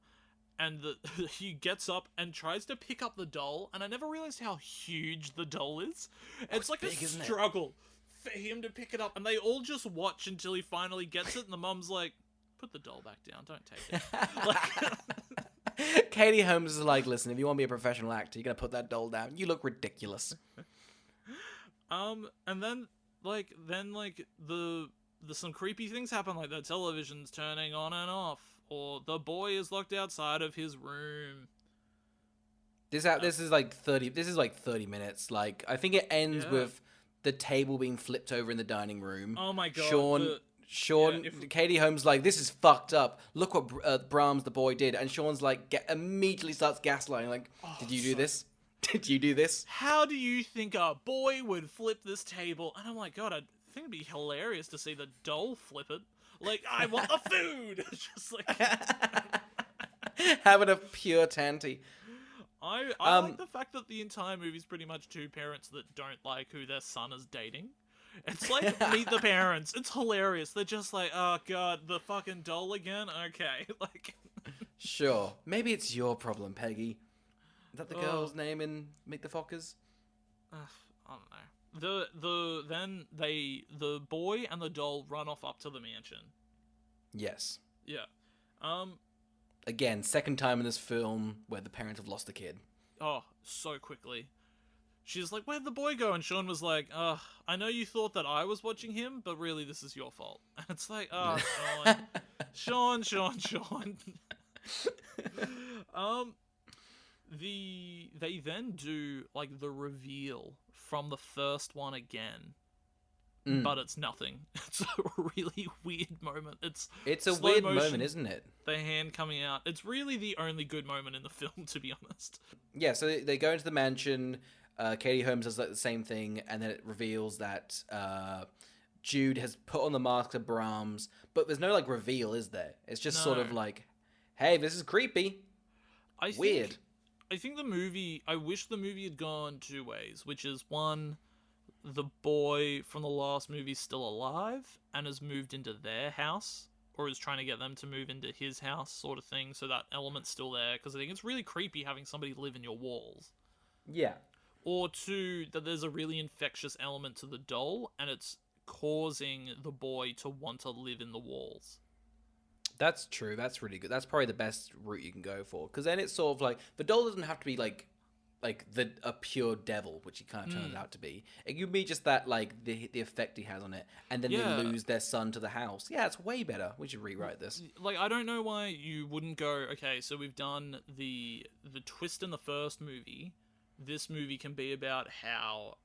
And he gets up and tries to pick up the doll, and I never realized how huge the doll is. It's like big, a struggle for him to pick it up, and they all just watch until he finally gets it, and the mum's like, "Put the doll back down. Don't take it." Like, Katie Holmes is like, listen, if you want to be a professional actor, you're going to put that doll down. You look ridiculous. And then the some creepy things happen, like the television's turning on and off, or the boy is locked outside of his room. This is like 30 minutes. Like, I think it ends with the table being flipped over in the dining room. Oh my god. Katie Holmes like, this is fucked up. Look what Brahms the boy did, and Sean's like immediately starts gaslighting. Like, did you do this? Did you do this? How do you think a boy would flip this table? And I'm like, God, I think it'd be hilarious to see the doll flip it. Like, I want the food. Just like having a pure tanty. I like the fact that the entire movie's pretty much two parents that don't like who their son is dating. It's like Meet the Parents. It's hilarious. They're just like, oh god, the fucking doll again? Okay. Like, sure. Maybe it's your problem, Peggy. Is that the girl's name in Meet the Fockers? I don't know. Then the boy and the doll run off up to the mansion. Yes. Yeah. Again, second time in this film where the parents have lost the kid. Oh, so quickly. she's like, "Where'd the boy go?" And Sean was like, I know you thought that I was watching him, but really this is your fault." And it's like, Sean. Sean. They then do like the reveal from the first one again, but it's nothing. It's a really weird moment. It's a slow weird motion, moment, isn't it? the hand coming out. It's really the only good moment in the film, to be honest. Yeah, so they go into the mansion. Katie Holmes does like the same thing, and then it reveals that Jude has put on the mask of Brahms, but there's no like reveal, is there? It's just sort of like, hey, this is creepy. Weird. I think the movie, I wish the movie had gone two ways, which is one, the boy from the last movie is still alive and has moved into their house, or is trying to get them to move into his house, sort of thing, so that element's still there, because I think it's really creepy having somebody live in your walls. Yeah. Or two, that there's a really infectious element to the doll, and it's causing the boy to want to live in the walls. That's true. That's really good. That's probably the best route you can go for, because then it's sort of like the doll doesn't have to be like a pure devil, which he kind of turns out to be. It could be just that like the effect he has on it, and then they lose their son to the house. Yeah, it's way better. We should rewrite this. Like, I don't know why you wouldn't go, okay, so we've done the twist in the first movie. This movie can be about how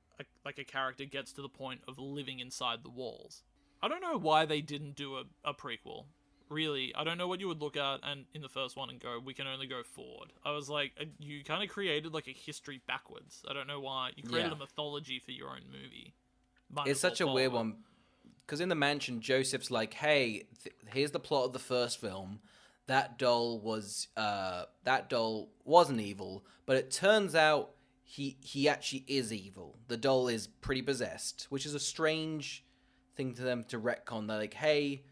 a character gets to the point of living inside the walls. I don't know why they didn't do a prequel. Really, I don't know what you would look at and in the first one and go, we can only go forward. I was like, you kind of created like a history backwards. I don't know why. You created a mythology for your own movie. It's such a weird one, because in the mansion, Joseph's like, hey, here's the plot of the first film. That doll wasn't evil, but it turns out he actually is evil. The doll is pretty possessed, which is a strange thing to them to retcon. They're like, hey,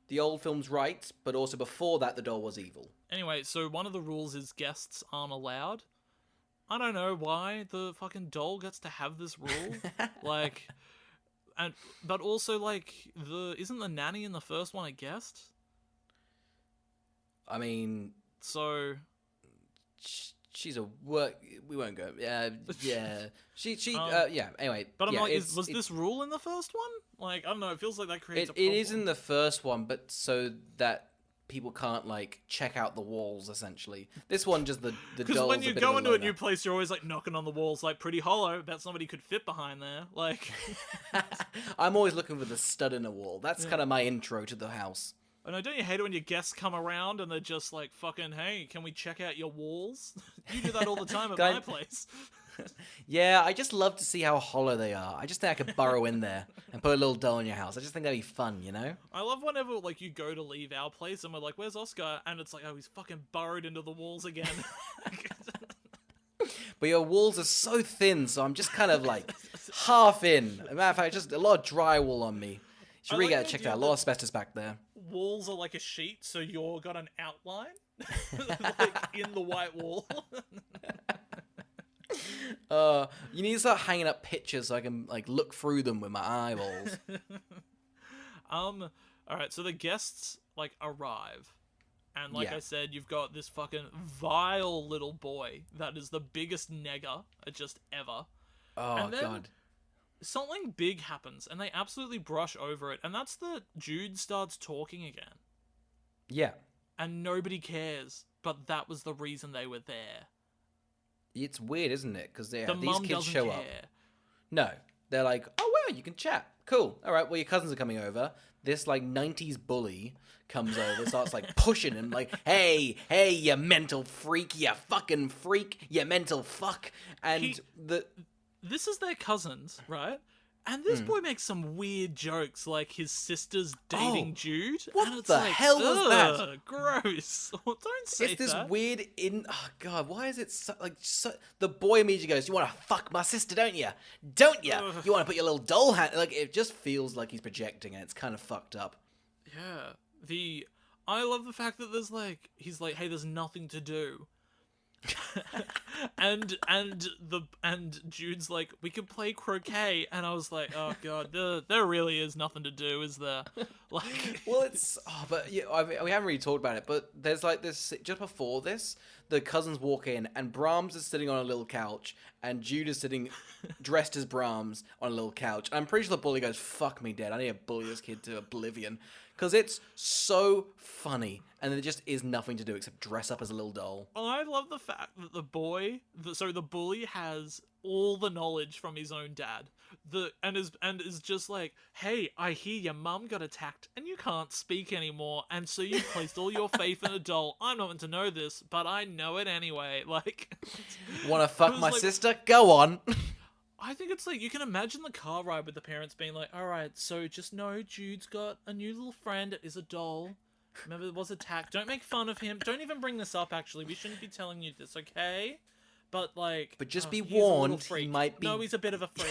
the old film's right, but also before that, the doll was evil. Anyway, so one of the rules is guests aren't allowed. I don't know why the fucking doll gets to have this rule. Like, but also like isn't the nanny in the first one a guest? I mean, so she's a work. We won't go. Yeah. She. Yeah. Anyway, but I'm like, was this rule in the first one? Like, I don't know. It feels like that creates a problem. It is in the first one, but so that people can't like check out the walls. Essentially, this one just the doll. Because when you go into a new place, you're always like knocking on the walls, like Pretty Hollow. Bet somebody could fit behind there. Like, I'm always looking for the stud in a wall. That's kind of my intro to the house. I know, don't you hate it when your guests come around and they're just like, fucking, hey, can we check out your walls? You do that all the time at my place. Yeah, I just love to see how hollow they are. I just think I could burrow in there and put a little doll in your house. I just think that'd be fun, you know? I love whenever, like, you go to leave our place and we're like, where's Oscar? And it's like, oh, he's fucking burrowed into the walls again. But your walls are so thin, so I'm just kind of like half in. As a matter of fact, just a lot of drywall on me. Should really get it checked out. A lot of asbestos back there. Walls are like a sheet, so you're got an outline, like in the white wall. You need to start hanging up pictures so I can like look through them with my eyeballs. All right. So the guests like arrive, and like I said, you've got this fucking vile little boy that is the biggest nigger just ever. Oh and then, god. Something big happens, and they absolutely brush over it, and that's that Jude starts talking again. Yeah. And nobody cares, but that was the reason they were there. It's weird, isn't it? Because these mum kids doesn't show care. up. No. They're like, oh, wow, you can chat. Cool. All right, well, your cousins are coming over. This, like, 90s bully comes over, starts, like, pushing him, like, hey, you mental freak, you fucking freak, you mental fuck. And This is their cousins, right? And this boy makes some weird jokes, like his sister's dating Jude. What and it's the like, hell was that? Gross. Don't say it's this that. weird oh god, why is it so, like so, the boy immediately goes, you want to fuck my sister, don't you? Don't you? You want to put your little doll hand, like it just feels like he's projecting and it's kind of fucked up. Yeah. I love the fact that he's like, hey, there's nothing to do. and Jude's like, we could play croquet, and I was like, oh god, there really is nothing to do, is there? Like, well, but yeah, we haven't really talked about it. But there's like this just before this, the cousins walk in, and Brahms is sitting on a little couch, and Jude is sitting dressed as Brahms on a little couch. I'm pretty sure the bully goes, "Fuck me, Dad. I need to bully this kid to oblivion," because it's so funny, and there just is nothing to do except dress up as a little doll. I love the fact that the bully has all the knowledge from his own dad. And is just like, hey, I hear your mum got attacked and you can't speak anymore, and so you placed all your faith in a doll. I'm not meant to know this, but I know it anyway. Like, wanna fuck my sister? Go on. I think it's like, you can imagine the car ride with the parents being like, all right, so just know Jude's got a new little friend. It is a doll. Remember, it was attacked. Don't make fun of him. Don't even bring this up, actually. We shouldn't be telling you this, okay? But, like... But just be warned, he might be... No, he's a bit of a freak.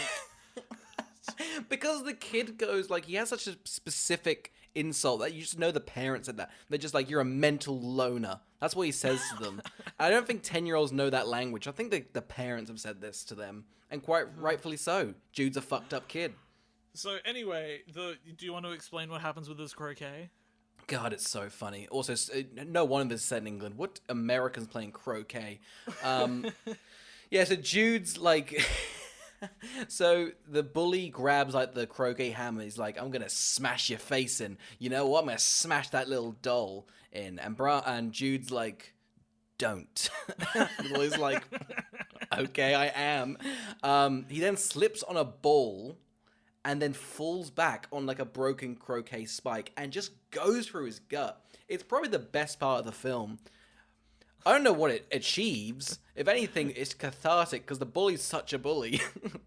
Because the kid goes, like, he has such a specific insult that you just know the parents said that. They're just like, you're a mental loner. That's what he says to them. I don't think 10-year-olds know that language. I think the parents have said this to them. And quite rightfully so. Jude's a fucked up kid. So, anyway, do you want to explain what happens with this croquet? God, it's so funny. Also, no one of this is set in England. What Americans playing croquet? Yeah, so Jude's like... So the bully grabs like the croquet hammer. He's like, I'm going to smash your face in. You know what? I'm going to smash that little doll in. And Jude's like, don't. The bully's like, okay, I am. He then slips on a ball and then falls back on like a broken croquet spike and just goes through his gut. It's probably the best part of the film. I don't know what it achieves. If anything, it's cathartic because the bully's such a bully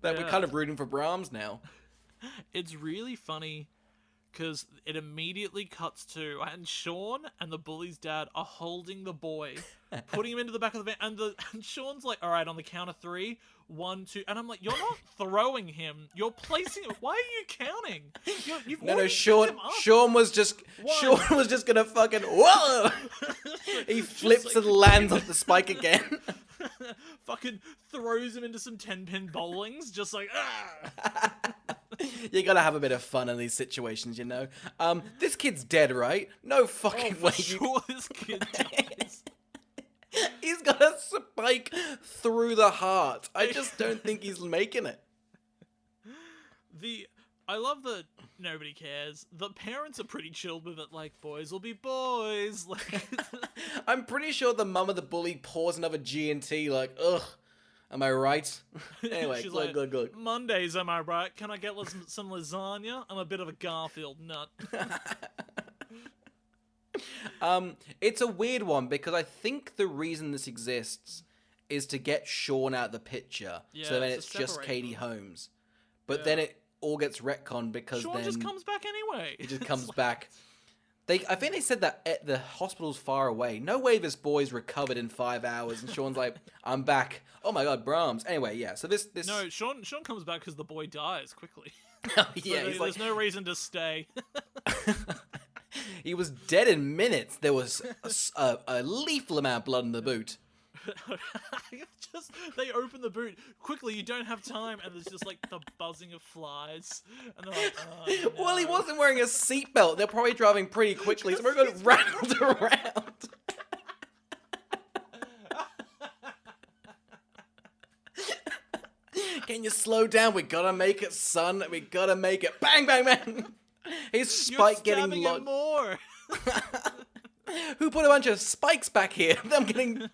that we're kind of rooting for Brahms now. It's really funny because it immediately cuts to, and Sean and the bully's dad are holding the boy, putting him into the back of the van, and Sean's like, all right, on the count of 3, 1, 2, and I'm like, you're not throwing him, you're placing him. Why are you counting? No, Sean was just gonna fucking whoa. He flips and lands off the spike again. Fucking throws him into some 10-pin bowlings, just like ah. You gotta have a bit of fun in these situations, you know. This kid's dead, right? No fucking way. Sure, this kid dies. He's got a spike through the heart. I just don't think he's making it. I love that nobody cares. The parents are pretty chilled with it, like, boys will be boys. Like, I'm pretty sure the mum of the bully pours another G&T, like, ugh. Am I right? Anyway, she's look. Mondays, am I right? Can I get some lasagna? I'm a bit of a Garfield nut. It's a weird one because I think the reason this exists is to get Sean out of the picture. Yeah, so then it's just Katie Holmes. But then it all gets retconned because Sean just comes back anyway. He just comes back. I think they said that the hospital's far away. No way this boy's recovered in 5 hours. And Sean's like, I'm back. Oh my god, Brahms. Anyway, yeah. So this. No, Sean comes back because the boy dies quickly. Oh, yeah, so there's no reason to stay. He was dead in minutes. There was a lethal amount of blood in the boot. They open the boot quickly. You don't have time, and there's just like the buzzing of flies, and they're like, oh, no. Well, he wasn't wearing a seatbelt. They're probably driving pretty quickly, so we're going rattled around. Can you slow down? We gotta make it, son. We gotta make it. Bang, bang, bang. His spike getting locked. More. Who put a bunch of spikes back here? I'm getting.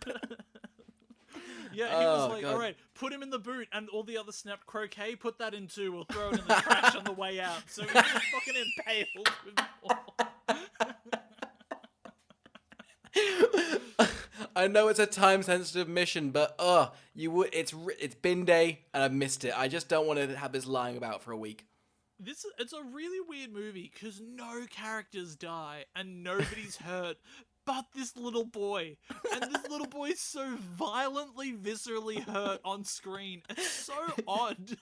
Yeah, he was like, God. All right, put him in the boot, and all the other snapped croquet, put that in too, we'll throw it in the trash on the way out. So he was fucking impaled with I know it's a time-sensitive mission, but it's bin day, and I've missed it. I just don't want to have this lying about for a week. It's a really weird movie, because no characters die, and nobody's hurt. But this little boy, and this little boy is so violently, viscerally hurt on screen. It's so odd.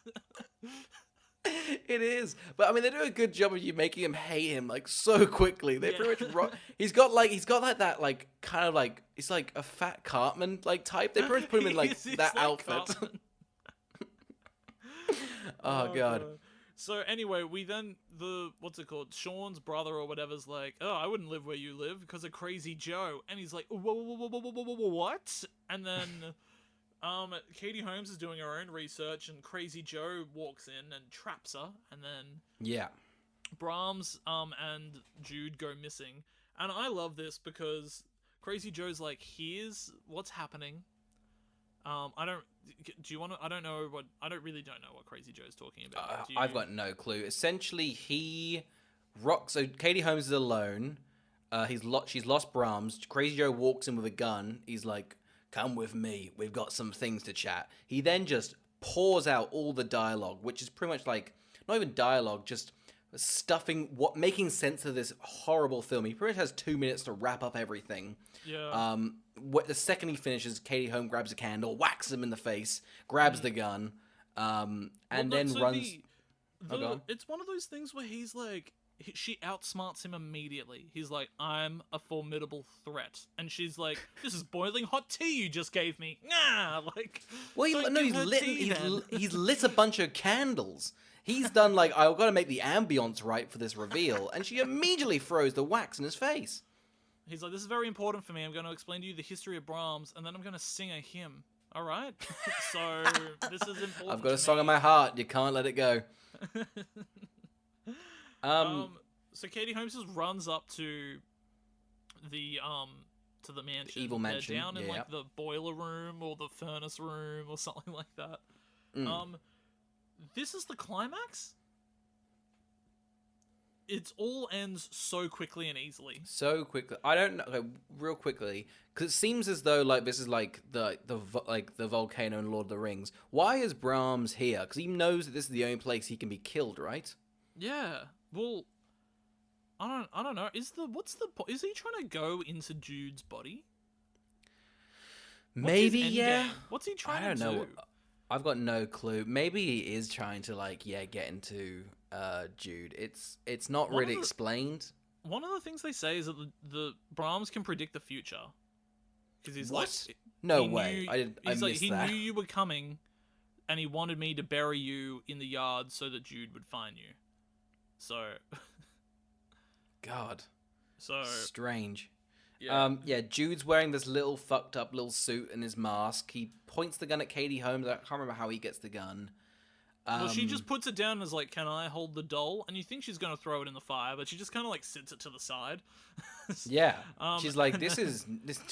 It is, but I mean, they do a good job of you making him hate him like so quickly. They pretty much he's got like that like kind of like it's like a fat Cartman like type. They pretty much put him in like that like outfit. Oh god. So anyway, we then what's it called? Sean's brother or whatever's like, oh, I wouldn't live where you live because of Crazy Joe, and he's like, what? And then Katie Holmes is doing her own research, and Crazy Joe walks in and traps her, and then Brahms and Jude go missing, and I love this because Crazy Joe's like, here's what's happening. I don't really know what Crazy Joe's talking about. I've got no clue. Essentially, so Katie Holmes is alone. She's lost Brahms. Crazy Joe walks in with a gun. He's like, come with me. We've got some things to chat. He then just pours out all the dialogue, which is pretty much like, not even dialogue, just making sense of this horrible film. He pretty much has 2 minutes to wrap up everything. Yeah. The second he finishes, Katie Holmes grabs a candle, whacks him in the face, grabs the gun, and then runs. It's one of those things where he's like, she outsmarts him immediately. He's like, I'm a formidable threat, and she's like, this is boiling hot tea you just gave me. Nah, like. Well, he's lit a bunch of candles. He's done like, I've got to make the ambience right for this reveal, and she immediately throws the wax in his face. He's like, this is very important for me. I'm going to explain to you the history of Brahms, and then I'm going to sing a hymn. All right? So, this is important. I've got a song in my heart. You can't let it go. So Katie Holmes just runs up to the mansion. The evil mansion. They're down in like the boiler room or the furnace room or something like that. This is the climax. It all ends so quickly and easily. So quickly. I don't know. Okay, real quickly, because it seems as though like this is like the volcano in Lord of the Rings. Why is Brahms here? Because he knows that this is the only place he can be killed, right? Yeah. Well, I don't know. Is he trying to go into Jude's body? Maybe, yeah. What's he trying to do? I don't know. I've got no clue. Maybe he is trying to get into Jude. It's not really explained. One of the things they say is that the Brahms can predict the future. Because he's what? Like, no way. I missed he that. He knew you were coming, and he wanted me to bury you in the yard so that Jude would find you. So. God. So strange. Yeah. Jude's wearing this little fucked up little suit and his mask. He points the gun at Katie Holmes. I can't remember how he gets the gun. Well, she just puts it down and is like, can I hold the doll? And you think she's going to throw it in the fire, but she just kind of like sits it to the side. Yeah. She's like, this.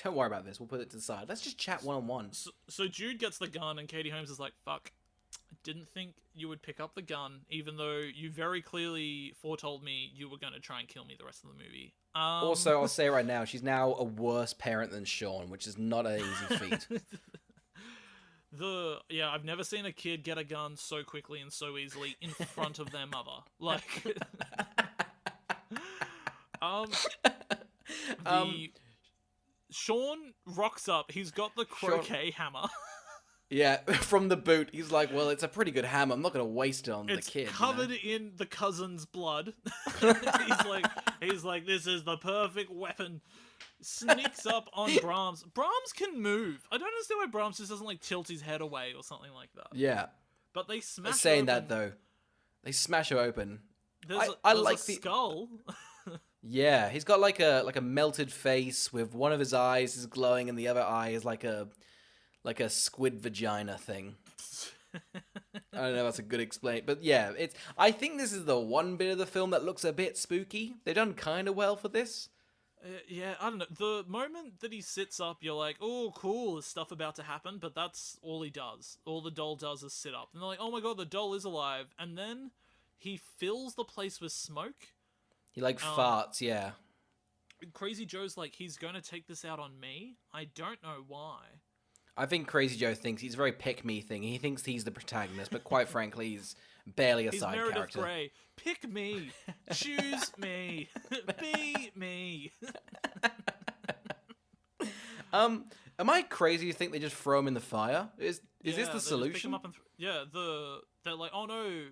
Don't worry about this. We'll put it to the side. Let's just chat one-on-one. So Jude gets the gun and Katie Holmes is like, fuck. I didn't think you would pick up the gun, even though you very clearly foretold me you were going to try and kill me the rest of the movie. Also, I'll say right now, she's now a worse parent than Sean, which is not an easy feat. I've never seen a kid get a gun so quickly and so easily in front of their mother. Like, Sean rocks up. He's got the croquet hammer. Yeah, from the boot. He's like, well, it's a pretty good hammer. I'm not going to waste it on the kid. It's covered in the cousin's blood. he's like, this is the perfect weapon. Sneaks up on Brahms. Brahms can move. I don't understand why Brahms just doesn't like tilt his head away or something like that. Yeah. But they smash saying open. That though, they smash her open. There's like a skull. Yeah, he's got like a melted face with one of his eyes is glowing and the other eye is like a squid vagina thing. I don't know if that's a good explain, but yeah, I think this is the one bit of the film that looks a bit spooky. They've done kind of well for this. Yeah, I don't know. The moment that he sits up, you're like, oh, cool, there's stuff about to happen, but that's all he does. All the doll does is sit up. And they're like, oh my god, the doll is alive. And then he fills the place with smoke. He farts, yeah. Crazy Joe's like, he's going to take this out on me? I don't know why. I think Crazy Joe thinks he's a very pick-me thing. He thinks he's the protagonist, but quite frankly, he's barely a side Meredith character. Grey. Pick me. Choose me. Be me. Am I crazy to think they just throw him in the fire? Is this the solution? they're like, oh no,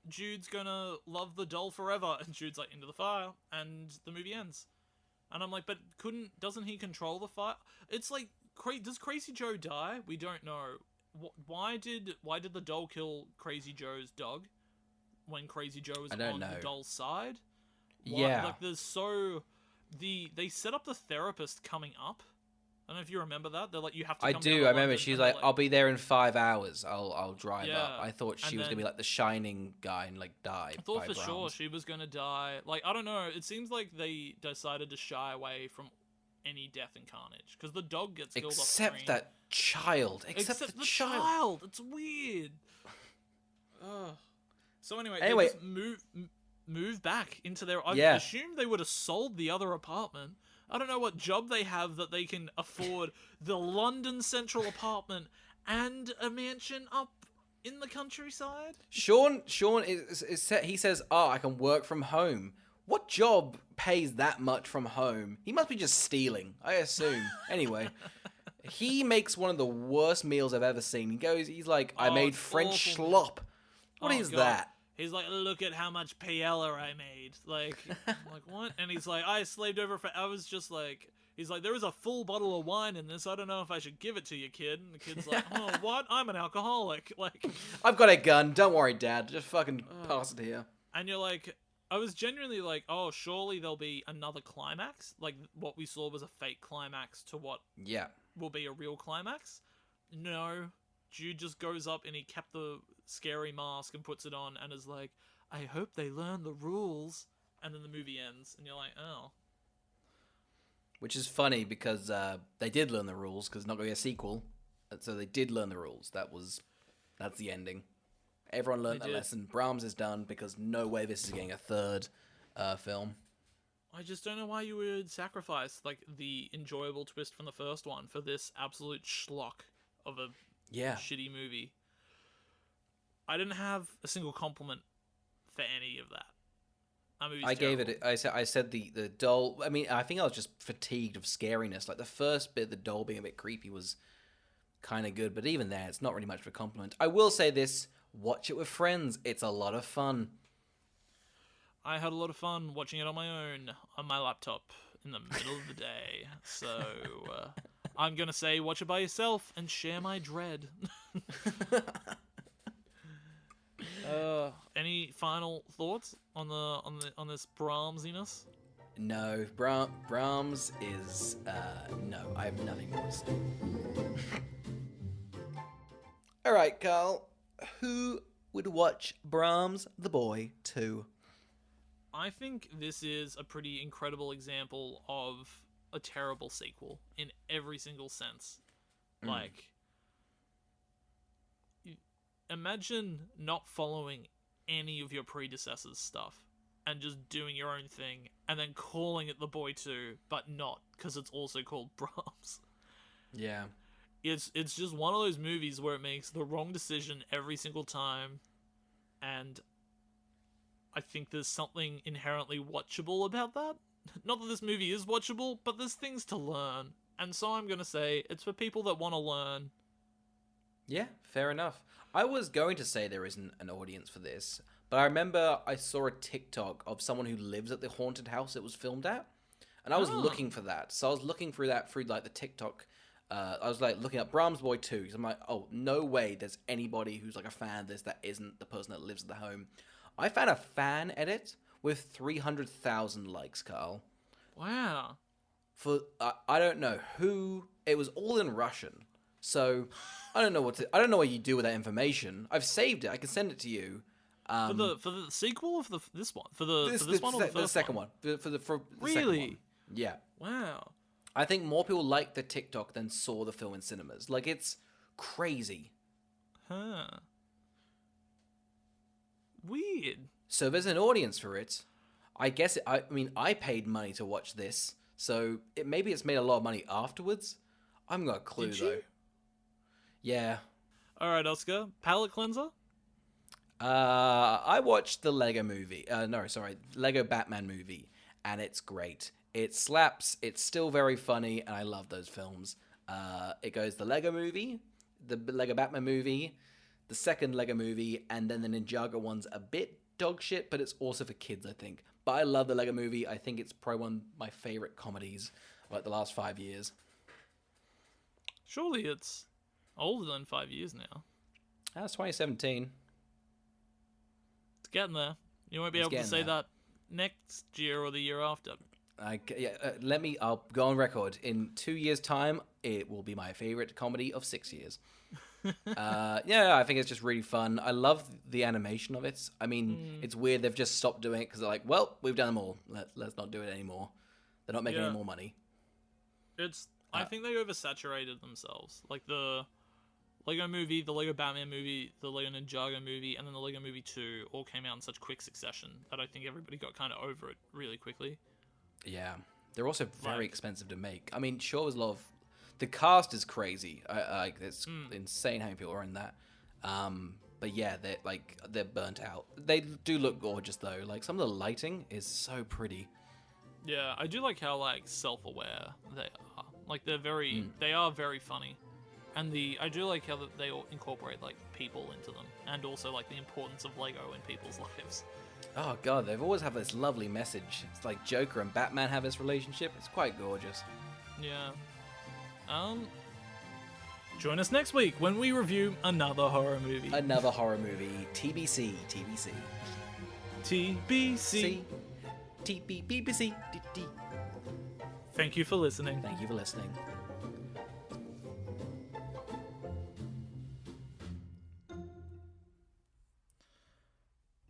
Jude's gonna love the doll forever, and Jude's like, into the fire, and the movie ends. And I'm like, but doesn't he control the fire? It's like, does Crazy Joe die? We don't know. Why did the doll kill Crazy Joe's dog when Crazy Joe was on the doll's side? Yeah. Like, they set up the therapist coming up. I don't know if you remember that. They're like, you have to come down to I remember. London, She's like, I'll be there in 5 hours. I'll drive Yeah. up. I thought she was going to be like the Shining guy and like die. I thought by for Brahms. sure she was going to die. Like, I don't know. It seems like they decided to shy away from any death and carnage. Because the dog gets killed off screen. Except that child. Except the child. It's weird. Ugh. So anyway, Anyway, they just move back into their... I Yeah. assumed they would have sold the other apartment. I don't know what job they have that they can afford the London Central apartment and a mansion up in the countryside. Sean he says, I can work from home. What job pays that much from home? He must be just stealing, I assume. Anyway, he makes one of the worst meals I've ever seen. He's like, I made French slop. What is that? He's like, look at how much paella I made. Like, I'm like, what? And he's like, I slaved over for... I was just like... He's like, there is a full bottle of wine in this. I don't know if I should give it to you, kid. And the kid's like, oh, what? I'm an alcoholic. Like, I've got a gun. Don't worry, Dad. Just fucking pass it here. And you're like... I was genuinely like, oh, surely there'll be another climax. Like, what we saw was a fake climax to what will be a real climax. No. Jude just goes up and he kept the scary mask and puts it on and is like, I hope they learn the rules. And then the movie ends and you're like, oh. Which is funny because they did learn the rules because not going to be a sequel. So they did learn the rules. That's the ending. Everyone learned that lesson. Brahms is done because no way this is getting a third film. I just don't know why you would sacrifice like the enjoyable twist from the first one for this absolute schlock of a shitty movie. I didn't have a single compliment for any of that. I gave it. I said the doll. I mean, I think I was just fatigued of scariness. Like the first bit, the doll being a bit creepy was kind of good, but even there, it's not really much of a compliment. I will say this: watch it with friends. It's a lot of fun. I had a lot of fun watching it on my own on my laptop in the middle of the day. So I'm gonna say watch it by yourself and share my dread. Any final thoughts on this Brahmsiness? No, Brahms is no. I have nothing more to say. All right, Carl. Who would watch Brahms the Boy 2? I think this is a pretty incredible example of a terrible sequel in every single sense. Like, imagine not following any of your predecessors' stuff and just doing your own thing and then calling it The Boy 2, but not, because it's also called Brahms. Yeah. It's just one of those movies where it makes the wrong decision every single time, and I think there's something inherently watchable about that. Not that this movie is watchable, but there's things to learn, and so I'm gonna say it's for people that want to learn. Yeah, fair enough. I was going to say there isn't an audience for this, but I remember I saw a TikTok of someone who lives at the haunted house it was filmed at, and I was looking for that. So I was looking through that through like the TikTok. I was like looking up Brahms Boy 2 because I'm like, oh, no way there's anybody who's like a fan of this that isn't the person that lives at the home. I found a fan edit with 300,000 likes, Carl. Wow. For I don't know who. It was all in Russian, so I don't know what you do with that information. I've saved it. I can send it to you. For the sequel of this one? For this one or the first the second one? For the really? second one. Yeah. Wow. I think more people liked the TikTok than saw the film in cinemas. Like, it's crazy. Huh. Weird. So there's an audience for it. I guess I mean, I paid money to watch this, so maybe it's made a lot of money afterwards. I haven't got a clue, Did you? though. Yeah. All right, Oscar. Palate cleanser? I watched the Lego Batman movie, and it's great. It slaps, it's still very funny, and I love those films. It goes the Lego movie, the Lego Batman movie, The second Lego Movie, and then the Ninjago one's a bit dog shit, but it's also for kids, I think. But I love the Lego Movie. I think it's probably one of my favorite comedies of, like, the last 5 years. Surely it's older than 5 years now. That's 2017. It's getting there. You won't be able to say that next year or the year after. I'll go on record. In 2 years' time, it will be my favorite comedy of 6 years. I think it's just really fun. I love the animation of it. I mean, it's weird they've just stopped doing it because they're like, well, we've done them all. Let's not do it anymore. They're not making any more money. I think they oversaturated themselves. Like the Lego Movie, the Lego Batman movie, the Lego Ninjago movie, and then the Lego Movie 2 all came out in such quick succession that I think everybody got kind of over it really quickly. Yeah. They're also very expensive to make. I mean, sure, there's a lot of... The cast is crazy. It's insane how many people are in that. But yeah, they're burnt out. They do look gorgeous, though. Like, some of the lighting is so pretty. Yeah, I do like how, like, self-aware they are. Like, they are very funny. And I do like how they all incorporate, like, people into them. And also, like, the importance of Lego in people's lives. Oh, God, they've always have this lovely message. It's like Joker and Batman have this relationship. It's quite gorgeous. Yeah. Join us next week when we review another horror movie. TBC. TBC. TBC. Thank you for listening. Thank you for listening.